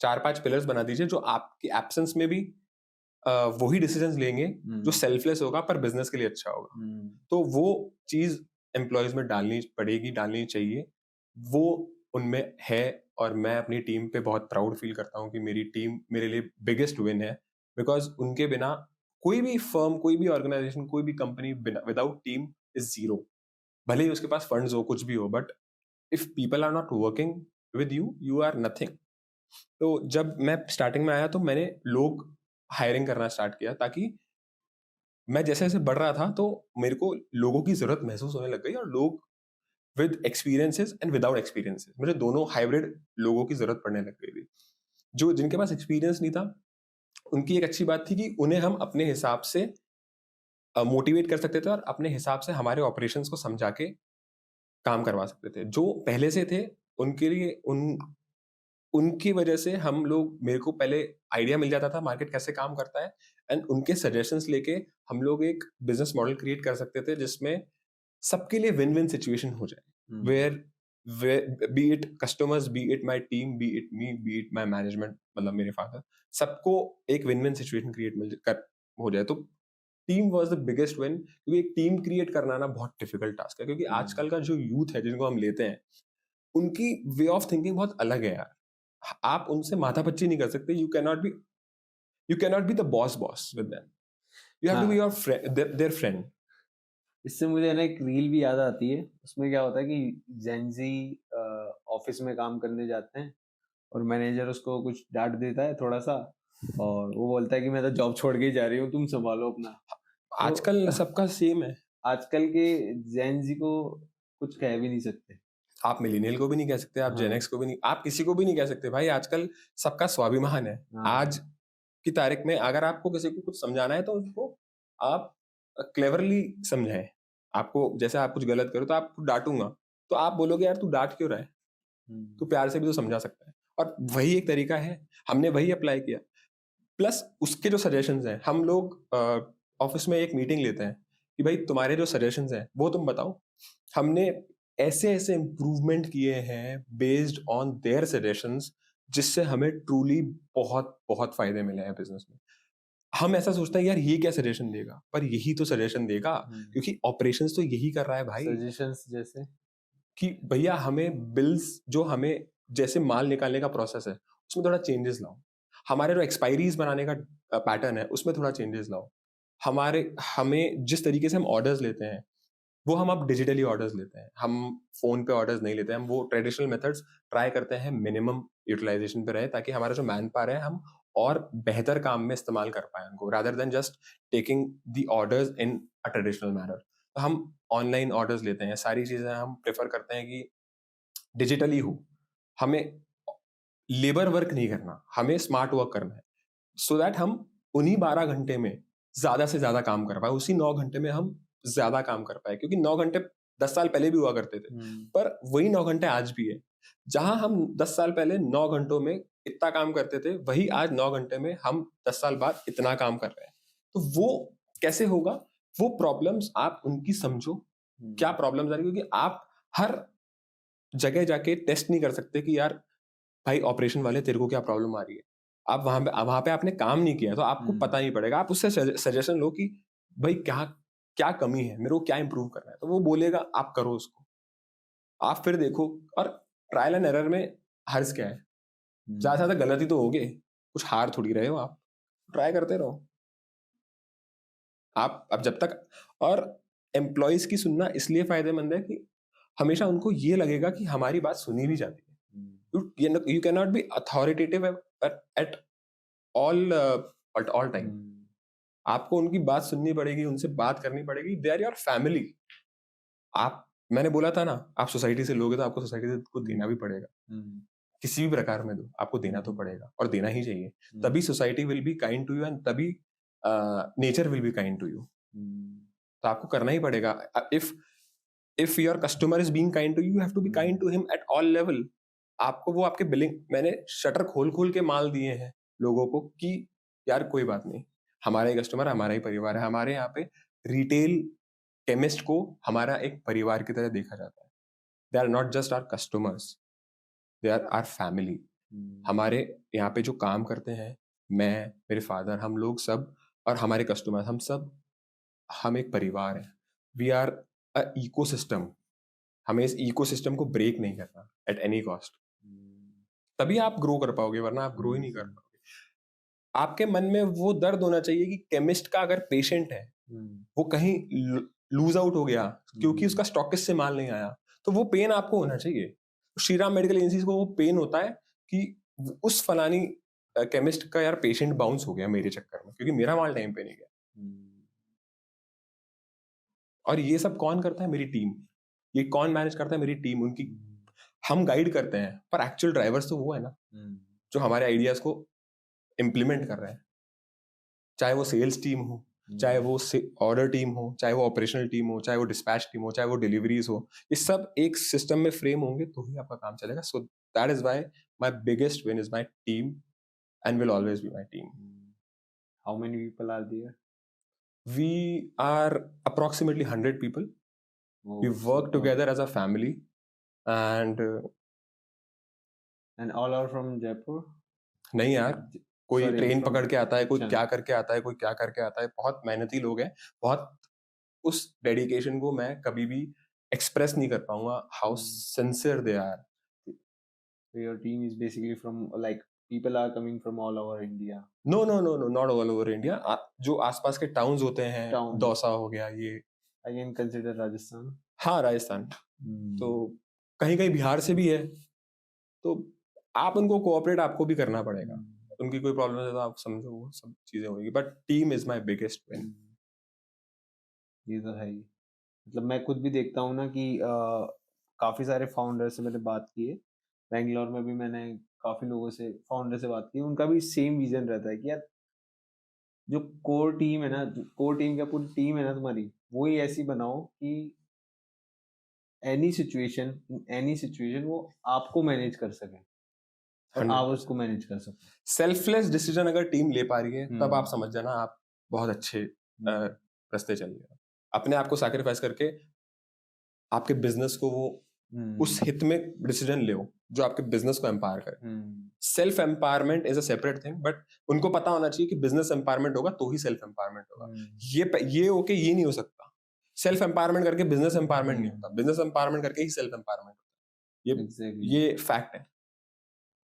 4-5 पिलर्स बना दीजिए जो आपके एब्सेंस में भी वही डिसीजंस लेंगे जो सेल्फलेस होगा पर बिजनेस के लिए अच्छा होगा. तो वो चीज एम्प्लॉयज में डालनी चाहिए, वो उनमें है, और मैं अपनी टीम पे बहुत प्राउड फील करता हूँ कि मेरी टीम मेरे लिए बिगेस्ट विन है, बिकॉज उनके बिना कोई भी फर्म, कोई भी ऑर्गेनाइजेशन, कोई भी company without team is zero. भले ही उसके पास फंड्स हो, कुछ भी हो, but if people are not working with you, you are nothing. तो जब मैं स्टार्टिंग में आया तो मैंने लोग हायरिंग करना स्टार्ट किया, ताकि मैं जैसे जैसे बढ़ रहा था तो मेरे को लोगों की जरूरत महसूस होने लग गई, और लोग with experiences and without experiences, मुझे दोनों हाइब्रिड लोगों की जरूरत पड़ने लग गई थी। जो जिनके पास एक्सपीरियंस नहीं था, उनकी एक अच्छी बात थी कि उन्हें हम अपने हिसाब से मोटिवेट कर सकते थे, और अपने हिसाब से हमारे ऑपरेशंस को समझा के काम करवा सकते थे। जो पहले से थे, उनके लिए उनकी वजह से हम लोग, मेरे को पहले आइडिया मिल जाता था मार्केट कैसे काम करता है, एंड उनके सजेशंस लेके हम लोग एक बिजनेस मॉडल क्रिएट कर सकते थे जिसमें सबके लिए विन विन सिचुएशन हो जाए, where be it customers, be it my team, be it me, be it my management, मतलब मेरे फादर, सबको एक विन विन सिचुएशन क्रिएट मिल कर हो जाए। तो team was the biggest win, क्योंकि एक टीम क्रिएट करना ना बहुत डिफिकल्ट टास्क है, क्योंकि आजकल का जो यूथ है जिनको हम लेते हैं, उनकी वे ऑफ थिंकिंग बहुत अलग है यार। आप उनसे माथापच्ची नहीं कर सकते। You cannot be the boss with them. You have to be हाँ, योर फ्रेंड, देयर फ्रेंड। इससे मुझे ना एक रील भी याद आती है। उसमें क्या होता है कि जेंजी ऑफिस में काम करने जाते हैं और मैनेजर उसको कुछ डांट देता है थोड़ा सा, और वो बोलता है कि मैं तो जॉब छोड़ के ही जा रही हूँ, तुम संभालो अपना। तो आजकल सबका सेम है। आजकल के जेंजी को कुछ कह भी नहीं सकते। आप मिलीनियल को भी नहीं कह सकते, आप जेन हाँ, एक्स को भी नहीं, आप किसी को भी नहीं कह सकते भाई। आजकल सबका स्वाभिमान है। हाँ, आज की तारीख में अगर आपको किसी को कुछ समझाना है तो उसको आप क्लेवरली समझाएं। आपको जैसे आप कुछ गलत करो तो आपको डांटूंगा, तो आप बोलोगे यार तू डांट क्यों रहा है, तू हम्म, प्यार से भी तो समझा सकता है। और वही एक तरीका है, हमने वही अप्लाई किया। प्लस उसके जो सजेशंस हैं, हम लोग ऑफिस में एक मीटिंग लेते हैं कि भाई तुम्हारे जो सजेशंस हैं वो तुम बताओ। हमने ऐसे ऐसे इम्प्रूवमेंट किए हैं बेस्ड ऑन देयर सजेशंस, जिससे हमें ट्रूली बहुत बहुत फायदे मिले हैं बिजनेस में। हम ऐसा सोचते हैं यार ये क्या सजेशन देगा, पर यही तो सजेशन देगा, क्योंकि ऑपरेशंस तो यही कर रहा है भाई। सजेशंस जैसे। कि भैया हमें बिल्स, जो हमें जैसे माल निकालने का प्रोसेस है उसमें थोड़ा चेंजेस लाओ। हमारे जो एक्सपायरीज बनाने का पैटर्न है उसमें थोड़ा चेंजेस लाओ। हमें जिस तरीके से हम ऑर्डर्स लेते हैं, वो हम अब डिजिटली ऑर्डर्स लेते हैं। हम फोन पे ऑर्डर्स नहीं लेते हैं, हम वो ट्रेडिशनल मेथड्स ट्राई करते हैं, मिनिमम यूटिलाइजेशन पे रहे, ताकि हमारा जो मैन पावर है हम और बेहतर काम में इस्तेमाल कर पाए उनको, rather than just taking the orders in a traditional manner. तो हम ऑनलाइन ऑर्डर्स लेते हैं, सारी चीजें हम प्रेफर करते हैं कि डिजिटली हो। हमें लेबर वर्क नहीं करना, हमें स्मार्ट वर्क करना है, सो दैट हम उन्हीं 12 घंटे में ज्यादा से ज्यादा काम कर पाए, उसी 9 घंटे में हम ज्यादा काम कर पाए। क्योंकि 9 घंटे 10 साल पहले भी हुआ करते थे, पर वही 9 घंटे आज भी है। जहां हम 10 साल पहले 9 घंटों में इतना काम करते थे, वही आज 9 घंटे में हम 10 साल बाद इतना काम कर रहे हैं। तो वो कैसे होगा? वो प्रॉब्लम्स आप उनकी समझो, क्या प्रॉब्लम्स आ रही है, क्योंकि आप हर जगह जाके टेस्ट नहीं कर सकते कि यार भाई ऑपरेशन वाले तेरे को क्या प्रॉब्लम आ रही है। आप वहां पे आपने काम नहीं किया तो आपको पता नहीं पड़ेगा। आप उससे सजेशन लो कि भाई क्या क्या कमी है, मेरे को क्या इंप्रूव करना है, तो वो बोलेगा आप करो उसको। आप फिर देखो, और ट्रायल एंड एरर में हर्ज क्या है? ज्यादा से ज्यादा गलती तो होगे, कुछ हार थोड़ी रहे हो आप। ट्राई करते रहो आप। अब जब तक, और एम्प्लॉयज की सुनना इसलिए फायदेमंद है कि हमेशा उनको ये लगेगा कि हमारी बात सुनी भी जाती है। You can not be authoritative at all time. आपको उनकी बात सुननी पड़ेगी, उनसे बात करनी पड़ेगी। They are your family. आप, मैंने बोला था ना, आप सोसाइटी से लोगे तो आपको सोसाइटी से कुछ देना भी पड़ेगा। किसी भी प्रकार में दो, आपको देना तो पड़ेगा, और देना ही चाहिए। तभी society will be kind to you, and तभी nature will be kind to you. तो आपको करना ही पड़ेगा। If your customer is being kind to you, have to be kind to him at all level. आपको वो आपके बिलिंग, मैंने शटर खोल खोल के माल दिए हैं लोगों को कि यार कोई बात नहीं, हमारा ही कस्टमर हमारा ही परिवार है। हमारे यहाँ पे रिटेल केमिस्ट को हमारा एक परिवार की तरह देखा जाता है। They are not just our customers, they are our family. हमारे यहाँ पे जो काम करते हैं, मैं, मेरे फादर, हम लोग सब, और हमारे कस्टमर, हम सब, हम एक परिवार हैं। We are a ecosystem. हमें इस इकोसिस्टम को ब्रेक नहीं करना एट एनी कॉस्ट, तभी आप ग्रो कर पाओगे, वरना आप ग्रो ही नहीं कर पाओगे। आपके मन में वो दर्द होना चाहिए कि केमिस्ट का अगर पेशेंट है वो कहीं लूज आउट हो गया क्योंकि उसका स्टॉकिस्ट से माल नहीं आया, तो वो पेन आपको होना चाहिए। श्रीराम मेडिकल एजेंसीज को वो पेन होता है कि उस फलानी केमिस्ट का यार पेशेंट बाउंस हो गया मेरे चक्कर में क्योंकि मेरा माल टाइम पे नहीं गया। और ये सब कौन करता है? मेरी टीम। ये कौन मैनेज करता है? मेरी टीम। उनकी हम गाइड करते हैं पर एक्चुअल ड्राइवर्स तो वो है ना, जो हमारे आइडियाज को इम्प्लीमेंट कर रहे हैं। चाहे वो सेल्स टीम हो, चाहे वो ऑर्डर टीम हो, चाहे वो ऑपरेशनल टीम हो, चाहे वो डिस्पैच टीम हो, चाहे वो डिलीवरीज हो, ये सब एक सिस्टम में फ्रेम होंगे तो ही आपका काम चलेगा। So that is why my biggest win is my team and will always be my team. How many people are there? We are approximately 100 people. We work together as a family and all are from Jaipur? नहीं यार, कोई train पकड़ के आता है, कोई अच्छा। क्या करके आता है, कोई क्या करके आता है। बहुत मेहनती लोग हैं, बहुत उस डेडिकेशन को मैं कभी भी एक्सप्रेस नहीं कर पाऊंगा how sincere they are. So your team is basically from like people are coming from all over India? No, not all over India. जो आसपास के टाउन्स होते हैं, दौसा हो गया, ये I can consider Rajasthan. हाँ, राजस्थान। तो कहीं कहीं बिहार से भी है, तो आप उनको कोऑपरेट आपको भी करना पड़ेगा। उनकी कोई प्रॉब्लम है तो आप समझो, वो सब चीजें होगी। But team is my biggest win. ये तो है ही। मतलब मैं खुद भी देखता हूँ ना कि काफी सारे फाउंडर से मैंने बात की है। बेंगलोर में भी मैंने काफी लोगों से, फाउंडर से बात की, उनका भी सेम विजन रहता है कि यार जो कोर टीम है ना, कोर टीम क्या पूरी टीम है ना तुम्हारी, वो ही ऐसी बनाओ कि एनी सिचुएशन वो आपको मैनेज कर सके और आप उसको मैनेज कर सको। सेल्फलेस डिसीजन अगर टीम ले पा रही है तब आप समझ जाना आप बहुत अच्छे रास्ते चल रहे हो। अपने आप को सैक्रिफाइस करके आपके बिजनेस को वो उस हित में डिसीजन ले जो आपके बिजनेस को एम्पावर करे। Self empowerment is a separate thing, but उनको पता होना चाहिए कि बिजनेस एम्पावरमेंट होगा तो ही सेल्फ एम्पावरमेंट होगा। ये ओके, ये नहीं हो सकता। सेल्फ एम्पावरमेंट करके बिजनेस एम्पावरमेंट नहीं होता, बिजनेस एम्पावरमेंट करके ही सेल्फ एम्पावरमेंट होता है। ये फैक्ट है,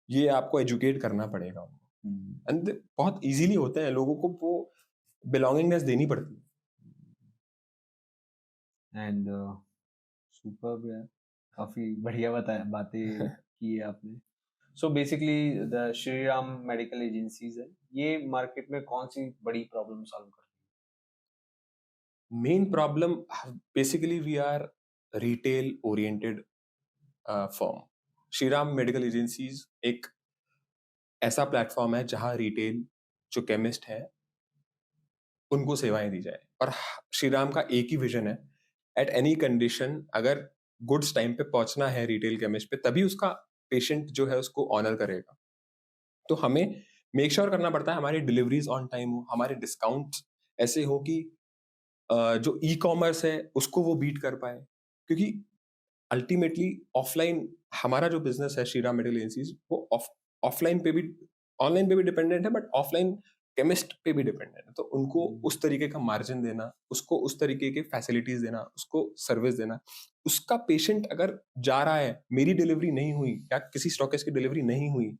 ये आपको एजुकेट करना पड़ेगा उनको। एंड बहुत इजीली होते हैं, लोगों को वो बिलोंगिंगनेस देनी पड़ती है। एंड सुपर्ब यार, काफी बढ़िया बातें की है आपने। So basically the Shriram medical agencies है, ये मार्केट में कौन सी बड़ी प्रॉब्लम सॉल्व करती है? Main problem basically we are retail oriented firm. Shriram medical agencies एक ऐसा प्लेटफॉर्म है जहां रिटेल जो केमिस्ट है उनको सेवाएं दी जाए। और श्रीराम का एक ही विजन है, एट एनी कंडीशन अगर गुड्स टाइम पे पहुंचना है रिटेल केमिस्ट पे, तभी उसका पेशेंट जो है उसको ऑनर करेगा। तो हमें मेक श्योर करना पड़ता है हमारी डिलीवरीज ऑन टाइम हो, हमारे डिस्काउंट ऐसे हो कि जो ई कॉमर्स है उसको वो बीट कर पाए। क्योंकि अल्टीमेटली ऑफलाइन हमारा जो बिजनेस है श्रीराम मेडिकल एजेंसीज, वो ऑफलाइन पे भी, ऑनलाइन पे भी डिपेंडेंट है, बट ऑफलाइन केमिस्ट पे भी डिपेंडेंट है। तो उनको उस तरीके का मार्जिन देना, उसको उस तरीके के फैसिलिटीज देना, उसको सर्विस देना। उसका पेशेंट अगर जा रहा है, मेरी डिलीवरी नहीं हुई या किसी स्टॉकिस्ट की डिलीवरी नहीं हुई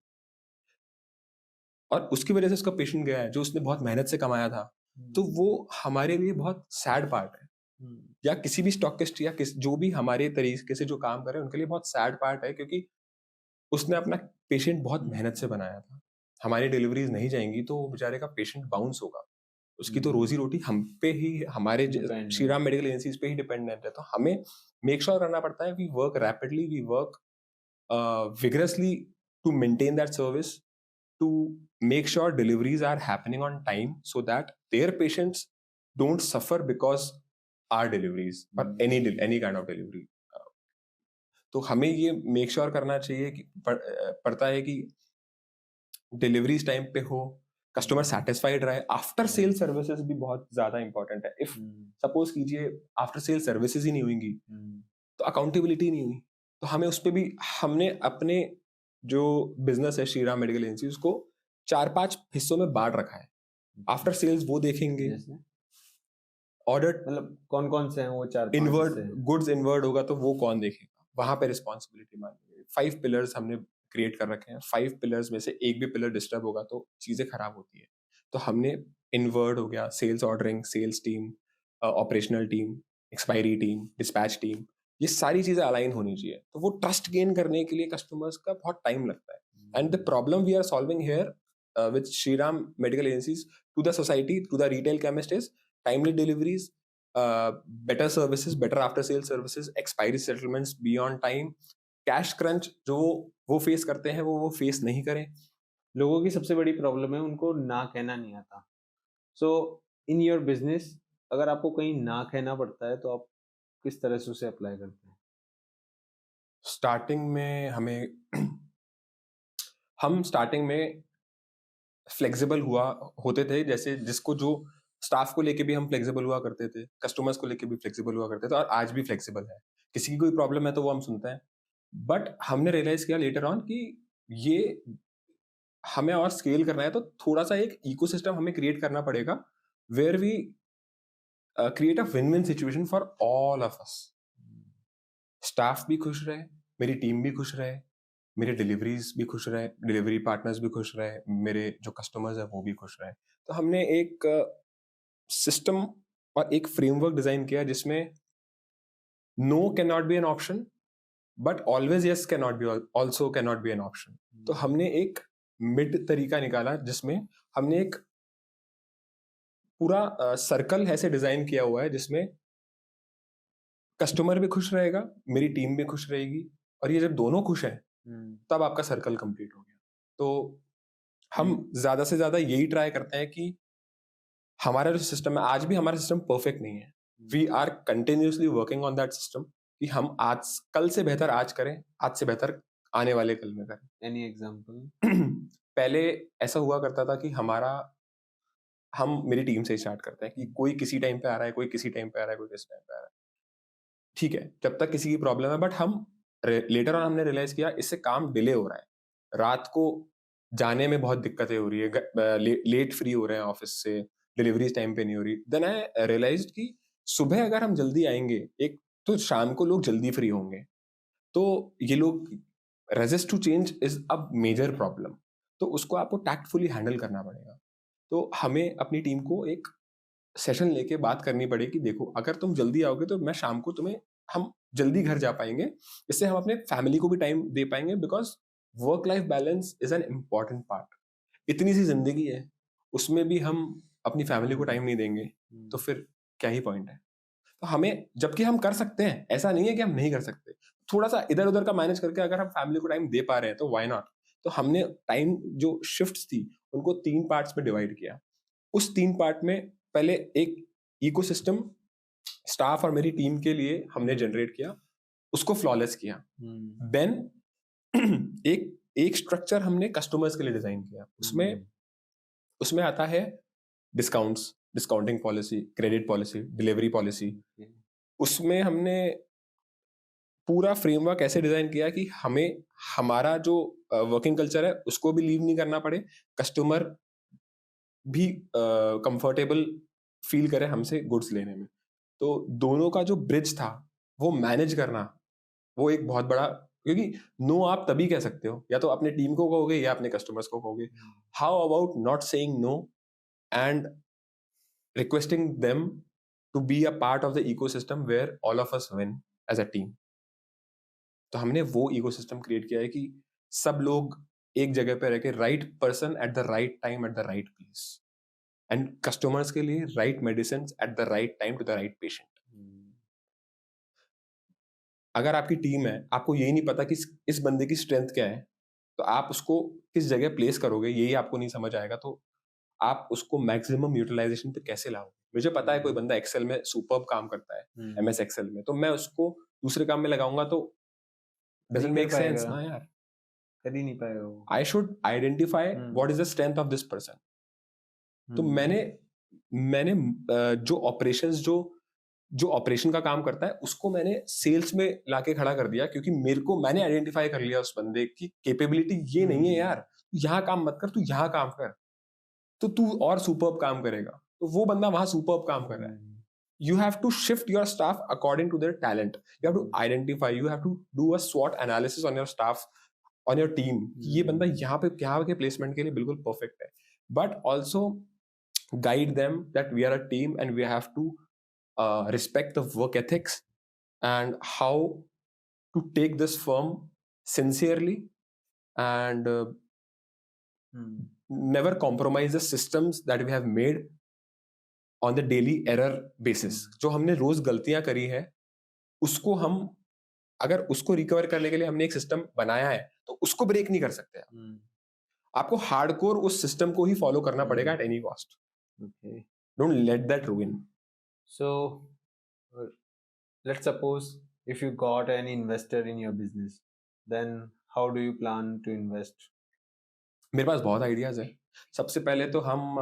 और उसकी वजह से उसका पेशेंट गया है जो उसने बहुत मेहनत से कमाया था, तो वो हमारे लिए बहुत सैड पार्ट है। या किसी भी स्टॉकिस्ट या जो भी हमारे तरीके से जो काम कर रहे हैं उनके लिए बहुत सैड पार्ट है, क्योंकि उसने अपना पेशेंट बहुत मेहनत से बनाया था। हमारी डिलीवरीज नहीं जाएंगी तो बेचारे का पेशेंट बाउंस होगा, उसकी तो रोजी रोटी हम पे ही, हमारे श्रीराम मेडिकल एजेंसीज पे ही डिपेंडेंट है। तो हमें मेक श्योर करना पड़ता है we work rapidly, we work vigorously to maintain that service, to make sure deliveries are happening on time so that their patients don't suffer because our deliveries or any kind of delivery. तो हमें ये make sure करना चाहिए कि पड़ता है कि deliveries time पे हो, कस्टमर सेटिस्फाइड रहे। आफ्टर सेल सर्विसेज भी बहुत ज्यादा इंपॉर्टेंट है। इफ सपोज कीजिए आफ्टर सेल सर्विसेज ही नहीं होंगी तो अकाउंटेबिलिटी नहीं हुई। तो हमें उस पर भी, हमने अपने जो बिजनेस है श्रीराम मेडिकल एजेंसी उसको 4-5 हिस्सों में बांट रखा है। आफ्टर सेल्स वो देखेंगे, ऑर्डर मतलब कौन कौन से हैं वो 4-5 इनवर्ड से? गुड्स इनवर्ड होगा तो वो कौन देखेगा, वहां पे रिस्पॉन्सिबिलिटी मांगेंगे। 5 पिलर्स हमने क्रिएट कर रखे हैं, 5 पिलर्स में से एक भी पिलर डिस्टर्ब होगा तो चीजें खराब होती है। तो हमने इनवर्ड हो गया, sales ordering, sales team, operational team, expiry team, dispatch team, ये सारी चीजें अलाइन होनी चाहिए। तो वो ट्रस्ट गेन करने के लिए कस्टमर्स का बहुत टाइम लगता है। And the problem we are solving here with Shriram medical agencies to the society, to the retail chemist is timely deliveries, better services, better after sales services, expiry settlements beyond time, cash crunch जो वो face करते हैं वो face नहीं करें। लोगों की सबसे बड़ी प्रॉब्लम है उनको ना कहना नहीं आता। सो इन योर बिजनेस अगर आपको कहीं ना कहना पड़ता है तो आप किस तरह से उसे अप्लाई करते हैं? स्टार्टिंग में हम स्टार्टिंग में फ्लेक्सिबल होते थे, जैसे जिसको जो स्टाफ को लेके भी हम फ्लेक्सिबल हुआ करते थे, कस्टमर्स को लेके भी फ्लेक्सिबल हुआ करते थे, और आज भी फ्लेक्सिबल है। किसी की कोई प्रॉब्लम है तो वो हम सुनते हैं, बट हमने रियलाइज किया लेटर ऑन कि ये हमें और स्केल करना है तो थोड़ा सा एक इकोसिस्टम हमें क्रिएट करना पड़ेगा where we create a win win situation for all of us. Staff भी खुश रहे, मेरी टीम भी खुश रहे, मेरे डिलीवरीज भी खुश रहे, डिलीवरी पार्टनर्स भी खुश रहे, मेरे जो कस्टमर्स है वो भी खुश रहे। तो हमने एक सिस्टम और एक फ्रेमवर्क डिजाइन किया जिसमें no can not be an option, but always yes can not be also can not be an option. तो हमने एक मिड तरीका निकाला जिसमें हमने एक पूरा सर्कल ऐसे डिजाइन किया हुआ है जिसमें कस्टमर भी खुश रहेगा, मेरी टीम भी खुश रहेगी, और ये जब दोनों खुश हैं तब आपका सर्कल कंप्लीट हो गया। तो हम ज्यादा से ज्यादा यही ट्राई करते हैं कि हमारा जो सिस्टम है, आज भी हमारा सिस्टम परफेक्ट नहीं है, we are continuously working on that system कि हम आज कल से बेहतर आज करें, आज से बेहतर आने वाले कल में करें। Any example? पहले ऐसा हुआ करता था कि हम मेरी टीम से स्टार्ट करते हैं कि कोई किसी टाइम पे आ रहा है, कोई किसी टाइम पे आ रहा है, कोई किसी टाइम पे आ रहा है, ठीक है, जब तक किसी की प्रॉब्लम है, बट हम लेटर ऑन हमने रियलाइज किया इससे काम डिले हो रहा है, रात को जाने में बहुत दिक्कतें हो रही है, लेट फ्री हो रहे हैं ऑफिस से, डिलीवरीज टाइम पे नहीं हो रही। देन आई रियलाइज्ड कि सुबह अगर हम जल्दी आएंगे, एक तो शाम को लोग जल्दी फ्री होंगे, तो ये लोग resist to change is a major problem, तो उसको आपको टैक्टफुली हैंडल करना पड़ेगा। तो हमें अपनी टीम को एक सेशन लेके बात करनी पड़ेगी कि देखो अगर तुम जल्दी आओगे तो मैं शाम को हम जल्दी घर जा पाएंगे, इससे हम अपने फैमिली को भी टाइम दे पाएंगे, because work life balance is an important part. इतनी सी जिंदगी है, उसमें भी हम अपनी फैमिली को टाइम नहीं देंगे तो फिर क्या ही पॉइंट है। तो हमें, जबकि हम कर सकते हैं, ऐसा नहीं है कि हम नहीं कर सकते, थोड़ा सा इधर उधर का मैनेज करके अगर हम फैमिली को टाइम दे पा रहे हैं तो व्हाई नॉट। तो हमने टाइम जो शिफ्ट्स थी उनको 3 पार्ट्स में डिवाइड किया। उस 3 पार्ट में पहले एक इकोसिस्टम स्टाफ और मेरी टीम के लिए हमने जनरेट किया, उसको फ्लॉलेस किया। देन एक स्ट्रक्चर हमने कस्टमर्स के लिए डिजाइन किया, उसमें आता है discounts, discounting policy, credit policy, delivery policy. उसमें हमने पूरा फ्रेमवर्क ऐसे डिजाइन किया कि हमें हमारा जो वर्किंग कल्चर है उसको भी लीव नहीं करना पड़े, कस्टमर भी कंफर्टेबल फील करे हमसे गुड्स लेने में। तो दोनों का जो ब्रिज था वो मैनेज करना, वो एक बहुत बड़ा, क्योंकि नो आप तभी कह सकते हो, या तो अपने टीम को कहोगे या अपने कस्टमर्स को कहोगे। How about not saying no and requesting them to be a part of the ecosystem where all of us win as a team. तो हमने वो इकोसिस्टम क्रिएट किया है कि सब लोग एक जगह पे रह के right person at the right time at the right place, and customers के लिए right medicine at the right time to the right patient. अगर आपकी टीम है, आपको यही नहीं पता कि इस बंदे की स्ट्रेंथ क्या है, तो आप उसको किस जगह प्लेस करोगे, यही आपको नहीं समझ आएगा, तो आप उसको मैक्सिमम यूटिलाइजेशन पे कैसे लाओगे। मुझे पता है कोई बंदा एक्सेल में सुपर्ब काम करता है, एमएस एक्सेल में, तो मैं उसको दूसरे काम में लगाऊंगा तो डजंट मेक सेंस ना यार, कर ही नहीं पाएगा वो। I should identify what is the strength of this person. तो मैंने जो ऑपरेशन का काम करता है उसको मैंने सेल्स में लाके खड़ा कर दिया, क्योंकि मैंने आइडेंटिफाई कर लिया उस बंदे की कैपेबिलिटी ये नहीं है यार, यहाँ काम मत कर, तू यहाँ काम कर, तो तू और सुपर्ब काम करेगा। तो वो बंदा वहां सुपर्ब काम कर रहा है, you have to shift your staff according to their talent. You have to identify, you have to do a SWOT analysis on your staff, on your team. ये बंदा यहाँ के placement के लिए बिल्कुल perfect है. But also guide them that we are a team and we have to respect the work ethics and how to take this firm sincerely and never compromise the systems that we have made on the daily error basis. जो हमने रोज गलतियां करी है उसको हम अगर उसको recover करने के लिए हमने एक सिस्टम बनाया है तो उसको ब्रेक नहीं कर सकते आप. आपको हार्डकोर उस सिस्टम को ही फॉलो करना पड़ेगा at any cost. Okay. Don't let that ruin. So, let's suppose if you got an investor in your business, then how do you plan to invest? मेरे पास बहुत आइडियाज है. सबसे पहले तो हम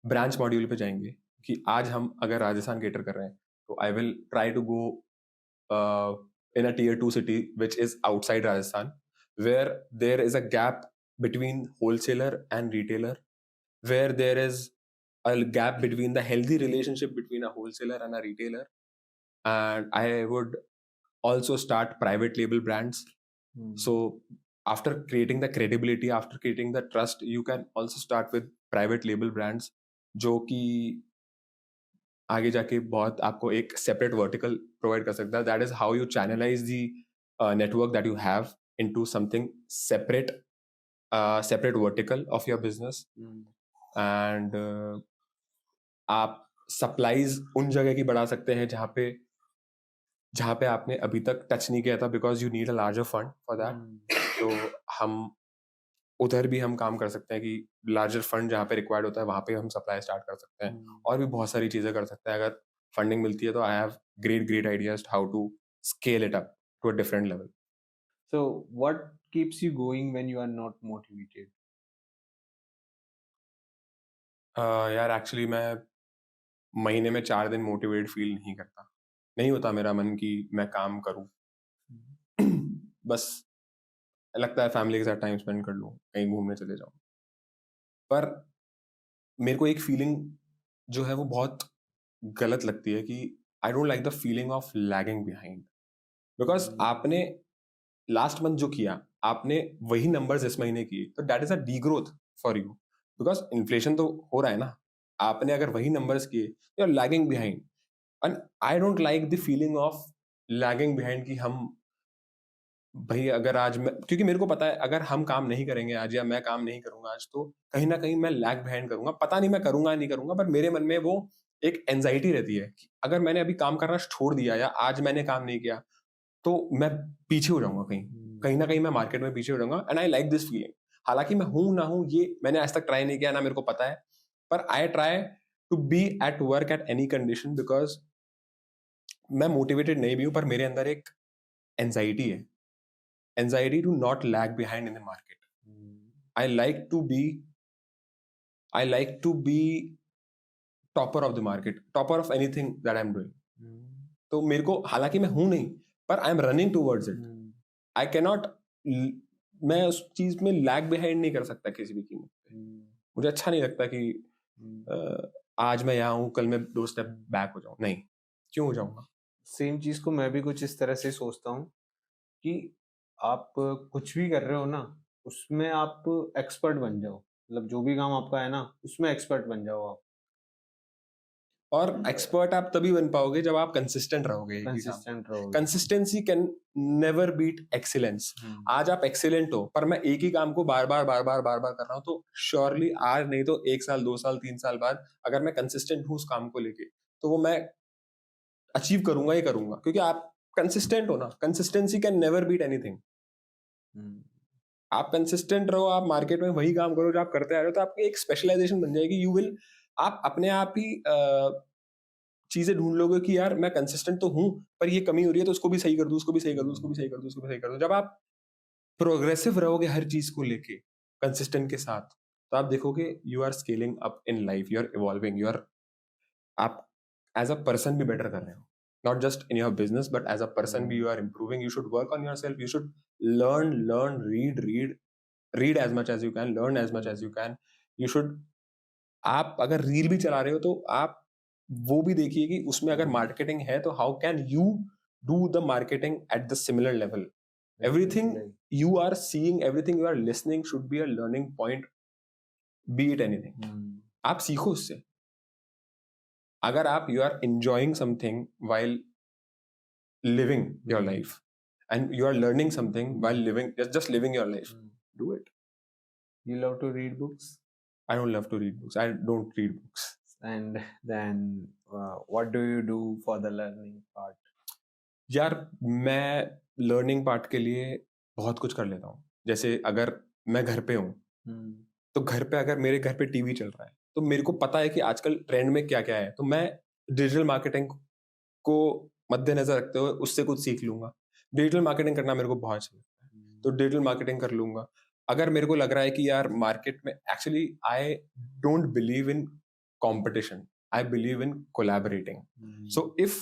ब्रांच मॉड्यूल पे जाएंगे कि आज हम अगर राजस्थान केटर कर रहे हैं तो I will try to go in a tier 2 city which is outside Rajasthan, where there is a gap between wholesaler and retailer, where there is a gap between the healthy relationship between a wholesaler and a retailer. And I would also start private label brands. So after creating the credibility, after creating the trust, you can also start with private label brands जो कि आगे जाके बहुत आपको एक separate vertical provide कर सकता है. That is how you channelize the network that you have into something separate vertical of your business. And आप supplies उन जगह की बढ़ा सकते हैं जहाँ पे आपने अभी तक टच नहीं किया था, because you need a larger fund for that. तो हम उधर भी हम काम कर सकते हैं कि लार्जर फंड जहाँ पे रिक्वायर्ड होता है वहाँ पे हम सप्लाई स्टार्ट कर सकते हैं. और भी बहुत सारी चीजें कर सकते हैं. अगर फंडिंग मिलती है तो I have great ideas how to scale it up to a different level. So, what keeps you going when you are not motivated? यार एक्चुअली मैं महीने में 4 दिन मोटिवेट फील नहीं करता. नहीं होता मेरा मन कि मैं काम करूं. बस लगता है फैमिली के साथ टाइम स्पेंड कर लूं, कहीं घूमने चले जाऊं. पर मेरे को एक फीलिंग जो है वो बहुत गलत लगती है कि आई don't like the feeling of lagging behind. Because आपने लास्ट मंथ जो किया आपने वही नंबर्स इस महीने किए तो that is a D growth for you. Because inflation तो हो रहा है ना. आपने अगर वही नंबर्स किए you are lagging behind. And I don't like the feeling of lagging behind कि हम भाई अगर आज मैं, क्योंकि मेरे को पता है अगर हम काम नहीं करेंगे आज या मैं काम नहीं करूंगा आज तो कहीं ना कहीं मैं लैग बिहाइंड करूंगा. पता नहीं मैं करूंगा नहीं करूंगा, पर मेरे मन में वो एक एंजाइटी रहती है कि अगर मैंने अभी काम करना छोड़ दिया या आज मैंने काम नहीं किया तो मैं पीछे हो जाऊंगा. कहीं ना कहीं मैं मार्केट में पीछे हो जाऊंगा. And I like this feeling. हालांकि मैं हूं ना हूं ये मैंने आज तक ट्राई नहीं किया ना मेरे को पता है, पर I try to be at work at any condition. Because मैं मोटिवेटेड नहीं भी हूं पर मेरे अंदर एक एंजाइटी है. Anxiety to not lag behind in the market. I like to be topper of the market, topper of anything that I'm doing. तो मेरे को हालांकि मैं हूं नहीं पर I am running towards it. I cannot, मैं उस चीज में लैग बिहाइंड नहीं कर सकता किसी भी कीमत पे. मुझे अच्छा नहीं लगता कि आज मैं यहाँ हूँ कल मैं 2 स्टेप बैक हो जाऊं. नहीं, क्यों हो जाऊंगा. सेम चीज को मैं भी कुछ इस तरह से सोचता हूँ कि आप कुछ भी कर रहे हो ना उसमें आप एक्सपर्ट बन जाओ. मतलब जो भी काम आपका है ना उसमें एक्सपर्ट बन जाओ आप. और एक्सपर्ट आप तभी बन पाओगे जब आप कंसिस्टेंट रहोगे. Consistency can never beat excellence. आज आप एक्सीलेंट हो पर मैं एक ही काम को बार बार कर रहा हूँ तो श्योरली आज नहीं तो 1 साल 2 साल 3 साल बाद अगर मैं कंसिस्टेंट हूँ उस काम को लेके तो वो मैं अचीव करूंगा ही करूंगा. क्योंकि आप कंसिस्टेंट हो ना. Consistency can never beat anything. आप कंसिस्टेंट रहो, आप मार्केट में वही काम करो जो आप करते आ रहे हो तो आपकी एक स्पेशलाइजेशन बन जाएगी. यू विल, आप अपने आप ही चीजें ढूंढ लोगे कि यार मैं कंसिस्टेंट तो हूं पर ये कमी हो रही है तो उसको भी सही कर दूं, उसको भी सही कर दूं, उसको भी सही कर दूं, उसको भी सही कर दूं. जब आप प्रोग्रेसिव रहोगे हर चीज को लेके कंसिस्टेंट के साथ तो आप देखोगे you are scaling up in life, you are evolving, आप एज अ पर्सन भी बेटर कर रहे हो. Not just in your business, but as a person, you are improving. You should work on yourself. You should learn, read as much as you can, learn as much as you can. You should, आप अगर reel भी चला रहे हो तो आप वो भी देखिए कि उसमें अगर मार्केटिंग है तो how can you do the marketing at the similar level. Everything you are seeing, everything you are listening should be a learning point, be it anything. आप सीखो उससे. अगर आप you are enjoying something while living your life and you are learning something while living, just living your life, do it. You love to read books? I don't love to read books. I don't read books. And then what do you do for the learning part? यार मैं learning part के लिए बहुत कुछ कर लेता हूँ. जैसे अगर मैं घर पे हूँ तो घर पे अगर मेरे घर पे टीवी चल रहा है तो मेरे को पता है कि आजकल ट्रेंड में क्या क्या है, तो मैं डिजिटल मार्केटिंग को मद्देनजर रखते हुए उससे कुछ सीख लूंगा. डिजिटल मार्केटिंग करना मेरे को बहुत अच्छा लगता है तो डिजिटल मार्केटिंग कर लूंगा. अगर मेरे को लग रहा है कि यार मार्केट में actually I don't believe in competition, I believe in collaborating. So if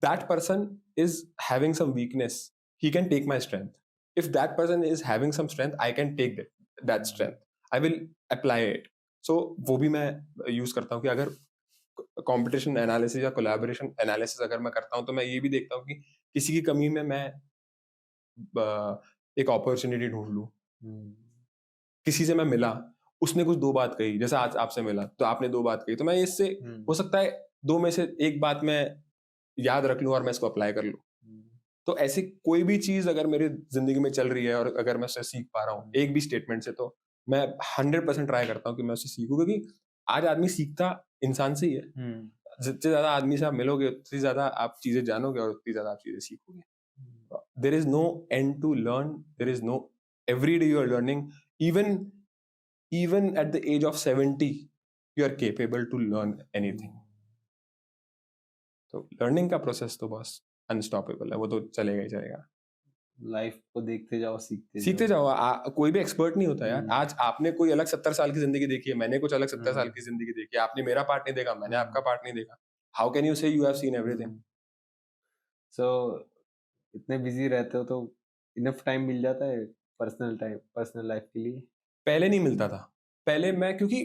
that person is having some weakness, he can take my strength. If that person is having some strength, I can take that strength. I will apply it. So वो भी मैं use करता हूँ कि अगर competition analysis या collaboration analysis अगर मैं करता हूँ तो मैं ये भी देखता हूँ कि किसी की कमी में मैं एक अपॉर्चुनिटी ढूंढ लूँ. किसी से मैं मिला, उसने कुछ दो बात कही, जैसे आज आपसे मिला तो आपने दो बात कही, तो मैं इससे हो सकता है दो में से एक बात मैं याद रख लूं और मैं इसको अप्लाई कर लूं. तो ऐसी कोई भी चीज अगर मेरी जिंदगी में चल रही है और अगर मैं उससे सीख पा रहा हूँ एक भी स्टेटमेंट से, तो मैं 100% ट्राई करता हूँ कि मैं उससे सीखूं, क्योंकि आज आदमी सीखता इंसान से ही है. जितने ज्यादा आदमी से आप मिलोगे उतनी ज्यादा आप चीजें जानोगे और उतनी ज्यादा आप चीजें सीखोगे. There is no end to learn, there is no, every day you are learning. Even at the age of 70 you are capable to learn anything. तो लर्निंग का प्रोसेस तो बस अनस्टॉपेबल है, वो तो चलेगा ही चलेगा. लाइफ को देखते जाओ, सीखते जाओ. कोई भी एक्सपर्ट नहीं होता यार. आज आपने कोई अलग 70 साल की जिंदगी देखी है, मैंने कुछ अलग 70 साल की जिंदगी देखी है. आपने मेरा पार्ट नहीं देखा, मैंने आपका पार्ट नहीं देखा. हाउ कैन यू से यू हैव सीन एवरीथिंग? सो इतने बिजी रहते हो तो इनफ टाइम मिल जाता है पर्सनल लाइफ के लिए? पहले नहीं मिलता था. पहले मैं, क्योंकि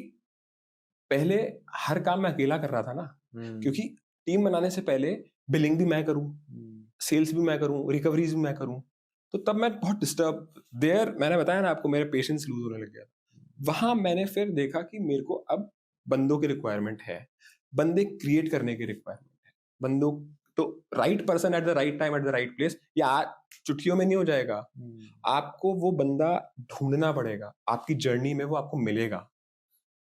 पहले हर काम मैं अकेला कर रहा था ना, क्योंकि टीम बनाने से पहले बिलिंग भी मैं करूं, सेल्स भी मैं करूं, रिकवरीज भी मैं करूं, तो तब मैं बहुत डिस्टर्ब देयर. मैंने बताया ना आपको, मेरे पेशेंस लूज होने लग गया. वहां मैंने फिर देखा कि मेरे को अब बंदों की रिक्वायरमेंट है, बंदे क्रिएट करने की रिक्वायरमेंट है, बंदों तो right person at the right time at the right place. या चुटकियों में नहीं हो जाएगा. आपको वो बंदा ढूंढना पड़ेगा. आपकी जर्नी में वो आपको मिलेगा.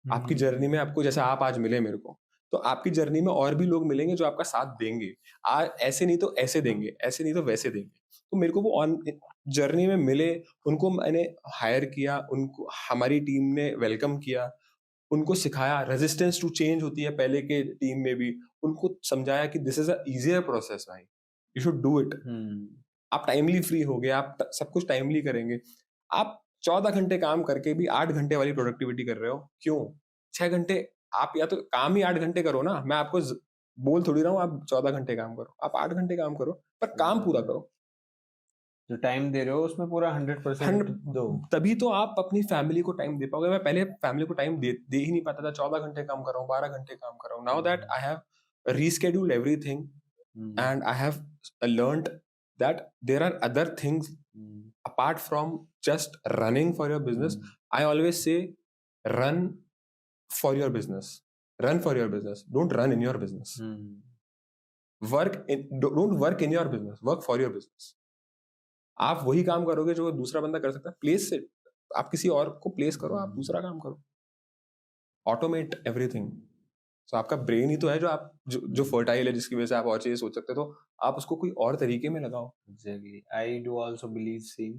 आपकी जर्नी में आपको, जैसे आप आज मिले मेरे को, तो आपकी जर्नी में और भी लोग मिलेंगे जो आपका साथ देंगे. ऐसे नहीं तो ऐसे देंगे, ऐसे नहीं तो वैसे देंगे. तो मेरे को वो ऑन जर्नी में मिले, उनको मैंने हायर किया, उनको हमारी टीम ने वेलकम किया, उनको सिखाया. रेजिस्टेंस टू चेंज होती है पहले के टीम में भी, उनको समझाया कि this is a easier process भाई, यू शुड डू इट. आप टाइमली फ्री हो गए, आप सब कुछ टाइमली करेंगे. आप 14 घंटे काम करके भी 8 घंटे वाली प्रोडक्टिविटी कर रहे हो, क्यों? 6 घंटे आप या तो काम ही 8 घंटे करो ना. मैं आपको बोल थोड़ी रहा हूँ आप 14 घंटे काम करो, आप 8 घंटे काम करो, पर काम पूरा करो. जो टाइम दे रहे हो उसमें पूरा 100% दो, तभी तो आप अपनी फैमिली को टाइम दे पाओगे. मैं पहले फैमिली को टाइम दे ही नहीं पाता था. 14 घंटे काम कर रहा हूँ, 12 घंटे काम कर रहा हूँ. Now that I have rescheduled everything and I have learned that there are other things apart from just running for your business. I always say run for your business. Run for your business. Don't run in your business. Don't work in your business. Work for your business. आप वही काम करोगे जो दूसरा बंदा कर सकता है. प्लेस से आप किसी और को प्लेस करो, आप दूसरा काम करो. Automate everything. तो आपका ब्रेन ही तो है जो आप जो फर्टाइल है, जिसकी वजह से आप और चीजें सोच सकते हो. तो आप उसको कोई और तरीके में लगाओ. Exactly. I do also believe same.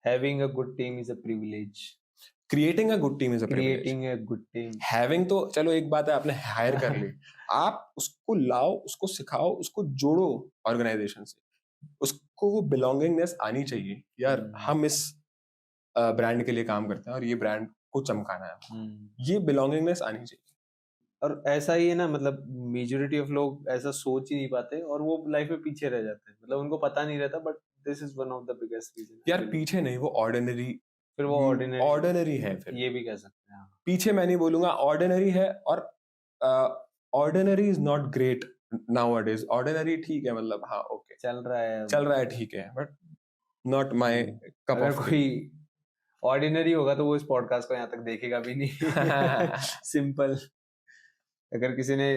Having a good team is a privilege. Creating a good team is a privilege. Creating a good team. Having तो चलो एक बात है, आपने हायर कर ली. आप उसको लाओ, उसको सिखाओ, उसको जोड़ो ऑर्गेनाइजेशन से. उसको वो बिलोंगिंगनेस आनी चाहिए. यार हम इस ब्रांड के लिए काम करते हैं और ये ब्रांड को चमकाना है. ये बिलोंगिंगनेस आनी चाहिए. और ऐसा ही है ना, मतलब मेजॉरिटी ऑफ लोग ऐसा सोच ही नहीं पाते और वो लाइफ में पीछे रह जाते हैं. मतलब उनको पता नहीं रहता, but this is one of the biggest reason. यार पीछे नहीं, वो ऑर्डिनरी, फिर वो ऑर्डिनरी है. फिर ये भी कह सकते हैं. पीछे मैं नहीं बोलूंगा, ऑर्डिनरी है. और ordinary is not great nowadays. Ordinary ठीक है, मतलब हाँ ओके चल रहा है ठीक है, बट नॉट माय कप अगर ऑफ कोई ऑर्डिनरी होगा तो वो इस पॉडकास्ट को यहाँ तक देखेगा भी नहीं. सिंपल. अगर किसी ने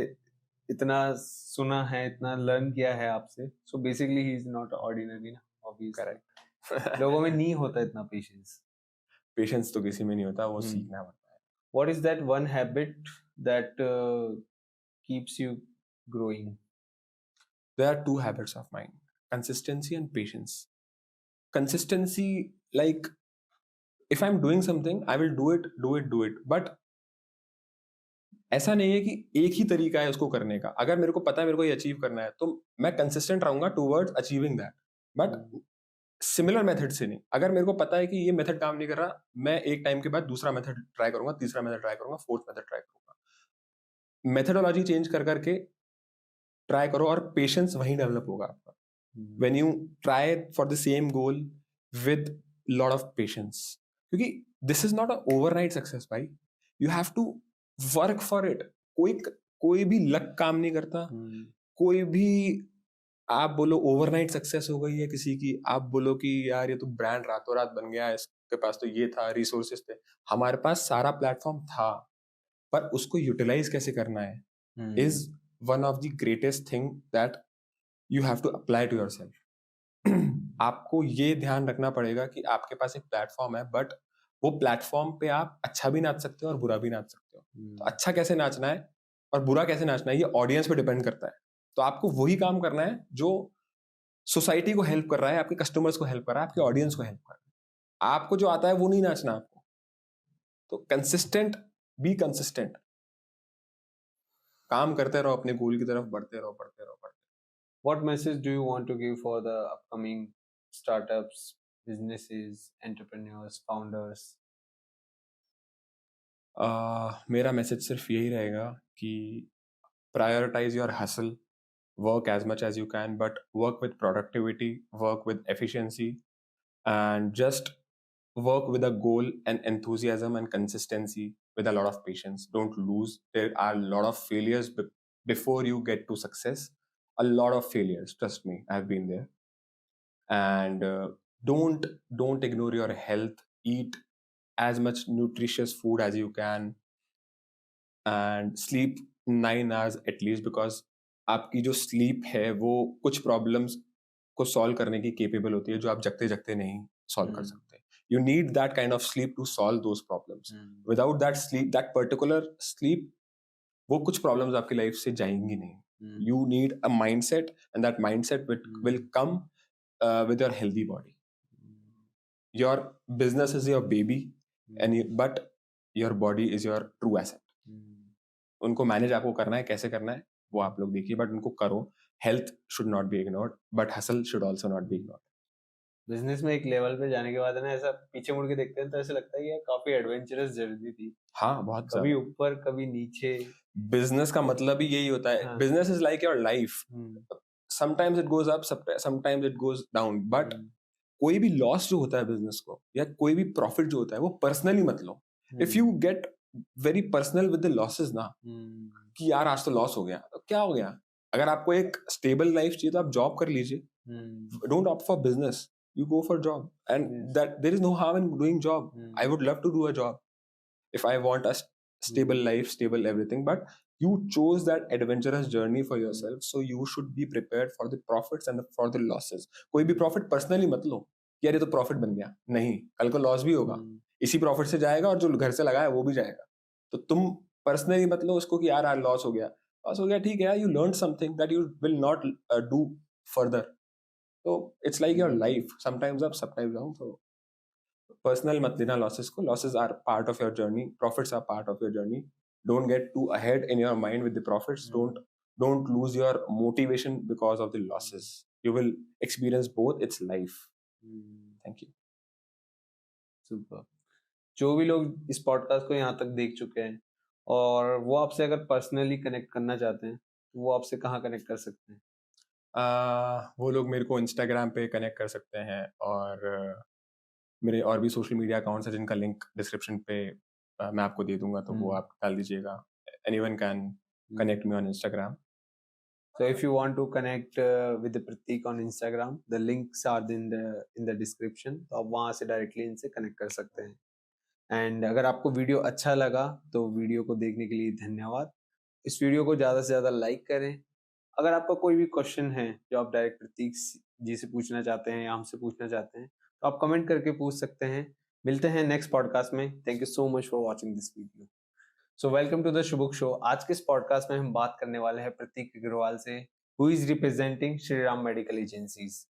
इतना सुना है, इतना लर्न किया है आपसे, so basically he is not ordinary ना, ऑब्वियसली. करेक्ट. लोगों में नहीं होता इतना पेशेंस. पेशेंस तो किसी में नहीं होता, वो सीखना पड़ता है. What is that one habit that keeps you growing? There are two habits of mine: consistency and patience. Consistency, like if I'm doing something, I will do it. But ऐसा नहीं है कि एक ही तरीका है उसको करने का. अगर मेरे को पता है मेरे को ये अचीव करना है, तो मैं कंसिस्टेंट रहूंगा towards achieving that. But similar method से नहीं. अगर मेरे को पता है कि ये मेथड काम नहीं कर रहा, मैं एक टाइम के बाद दूसरा मेथड ट्राई करूंगा, तीसरा मेथड ट्राई करूंगा, फोर्थ मेथड ट्राई करूंगा. मेथडोलॉजी चेंज कर करके ट्राई करो, और पेशेंस वहीं डेवलप होगा आपका. when you try for the same goal with lot of patience, क्योंकि this is not a overnight success भाई. you have to work for it. कोई भी लक काम नहीं करता. कोई भी आप बोलो ओवरनाइट सक्सेस हो गई है किसी की, आप बोलो कि यार ये तो ब्रांड रातों रात बन गया, इसके पास तो ये था, रिसोर्सेज थे. हमारे पास सारा प्लेटफॉर्म था, पर उसको यूटिलाइज कैसे करना है is one of the greatest thing that you have to apply to yourself. आपको ये ध्यान रखना पड़ेगा कि आपके पास एक प्लेटफॉर्म है, बट वो प्लेटफॉर्म पे आप अच्छा भी नाच सकते हो और बुरा भी नाच सकते हो. तो अच्छा कैसे नाचना है और बुरा कैसे नाचना है ये ऑडियंस पे डिपेंड करता है. तो आपको वही काम करना है जो सोसाइटी को हेल्प कर रहा है, आपके कस्टमर्स को हेल्प कर रहा है, आपके ऑडियंस को हेल्प कर रहा है. आपको जो आता है वो नहीं नाचना आपको. तो कंसिस्टेंट, बी कंसिस्टेंट, काम करते रहो, अपने गोल की तरफ बढ़ते रहो. What message do you want to give for the upcoming startups, businesses, entrepreneurs, founders? मेरा मैसेज सिर्फ यही रहेगा कि prioritize your hustle, work as much as you can, but work with productivity, work with efficiency, and just work with a goal and enthusiasm and consistency with a lot of patience. Don't lose. There are a lot of failures before you get to success. A lot of failures, trust me, I've been there. And don't ignore your health. Eat as much nutritious food as you can, and sleep 9 hours at least, because आपकी जो sleep है वो कुछ problems को solve करने की capable होती है जो आप जगते जगते नहीं सॉल्व कर सकते. You need that kind of sleep to solve those problems. Without that sleep, that particular sleep, वो कुछ प्रॉब्लम्स आपकी लाइफ से जाएंगी नहीं. You need a mindset, and that mindset will come with your healthy body. Your business is your baby, but your body is your true asset. उनको manage आपको करना है, कैसे करना है वो आप लोग देखिए, बट उनको करो. Health should not be ignored, but hustle should also not be ignored. Business में एक लेवल पे जाने के बाद है ना, ऐसा पीछे मुड़ के देखते हैं तो ऐसा लगता है कि काफी एडवेंचरस जर्नी थी. हाँ, बहुत. कभी ऊपर कभी नीचे. बिजनेस का मतलब ही यही होता है. Business is like your life. Sometimes it goes up, sometimes it goes down, but कोई भी लॉस जो होता है बिजनेस को, या कोई भी प्रॉफिट जो होता है, वो पर्सनली मत लो. If you get very personal with the losses ना, कि यार आज तो लॉस हो गया, तो क्या हो गया. अगर आपको एक स्टेबल लाइफ चाहिए तो आप जॉब कर लीजिए. Don't opt for business, you go for job, and that there is no harm in doing job. I would love to do a job if I want a stable life, stable everything, but you chose that adventurous journey for yourself, so you should be prepared for the profits and for the losses. कोई भी profit personally मत लो कि यार ये तो profit बन गया, नहीं, कल को लॉस भी होगा. इसी प्रॉफिट से जाएगा और जो घर से लगाया वो भी जाएगा. तो तुम पर्सनली मत लो उसको कि यार लॉस हो गया, ठीक है, you learned something that you will not do further. So it's like your life, sometimes up, sometimes down. So personal mat lena losses ko. Losses are part of your journey, profits are part of your journey. Don't get too ahead in your mind with the profits. Don't lose your motivation because of the losses. You will experience both. It's life. Thank you. Super. जो भी लोग इस podcast को यहाँ तक देख चुके हैं और वो आपसे अगर पर्सनली कनेक्ट करना चाहते हैं, तो वो आपसे कहाँ कनेक्ट कर सकते हैं? वो लोग मेरे को इंस्टाग्राम पे कनेक्ट कर सकते हैं, और मेरे और भी सोशल मीडिया अकाउंट्स हैं जिनका लिंक डिस्क्रिप्शन पे मैं आपको दे दूंगा, तो वो आप डाल दीजिएगा. Anyone can connect me on Instagram. So if you want to connect with the Pratik on Instagram, the links are in the description. तो आप वहाँ से डायरेक्टली इनसे कनेक्ट कर सकते हैं. एंड अगर आपको वीडियो अच्छा लगा तो वीडियो को देखने के लिए धन्यवाद. इस वीडियो को ज़्यादा से ज़्यादा लाइक करें. अगर आपका कोई भी क्वेश्चन है जो आप डायरेक्ट प्रतीक जी से पूछना चाहते हैं या हमसे पूछना चाहते हैं तो आप कमेंट करके पूछ सकते हैं. मिलते हैं नेक्स्ट पॉडकास्ट में. Thank you so much for watching this video. So welcome to the शुभुक शो. आज के इस पॉडकास्ट में हम बात करने वाले हैं प्रतीक अग्रवाल से, who is representing Shriram medical agencies.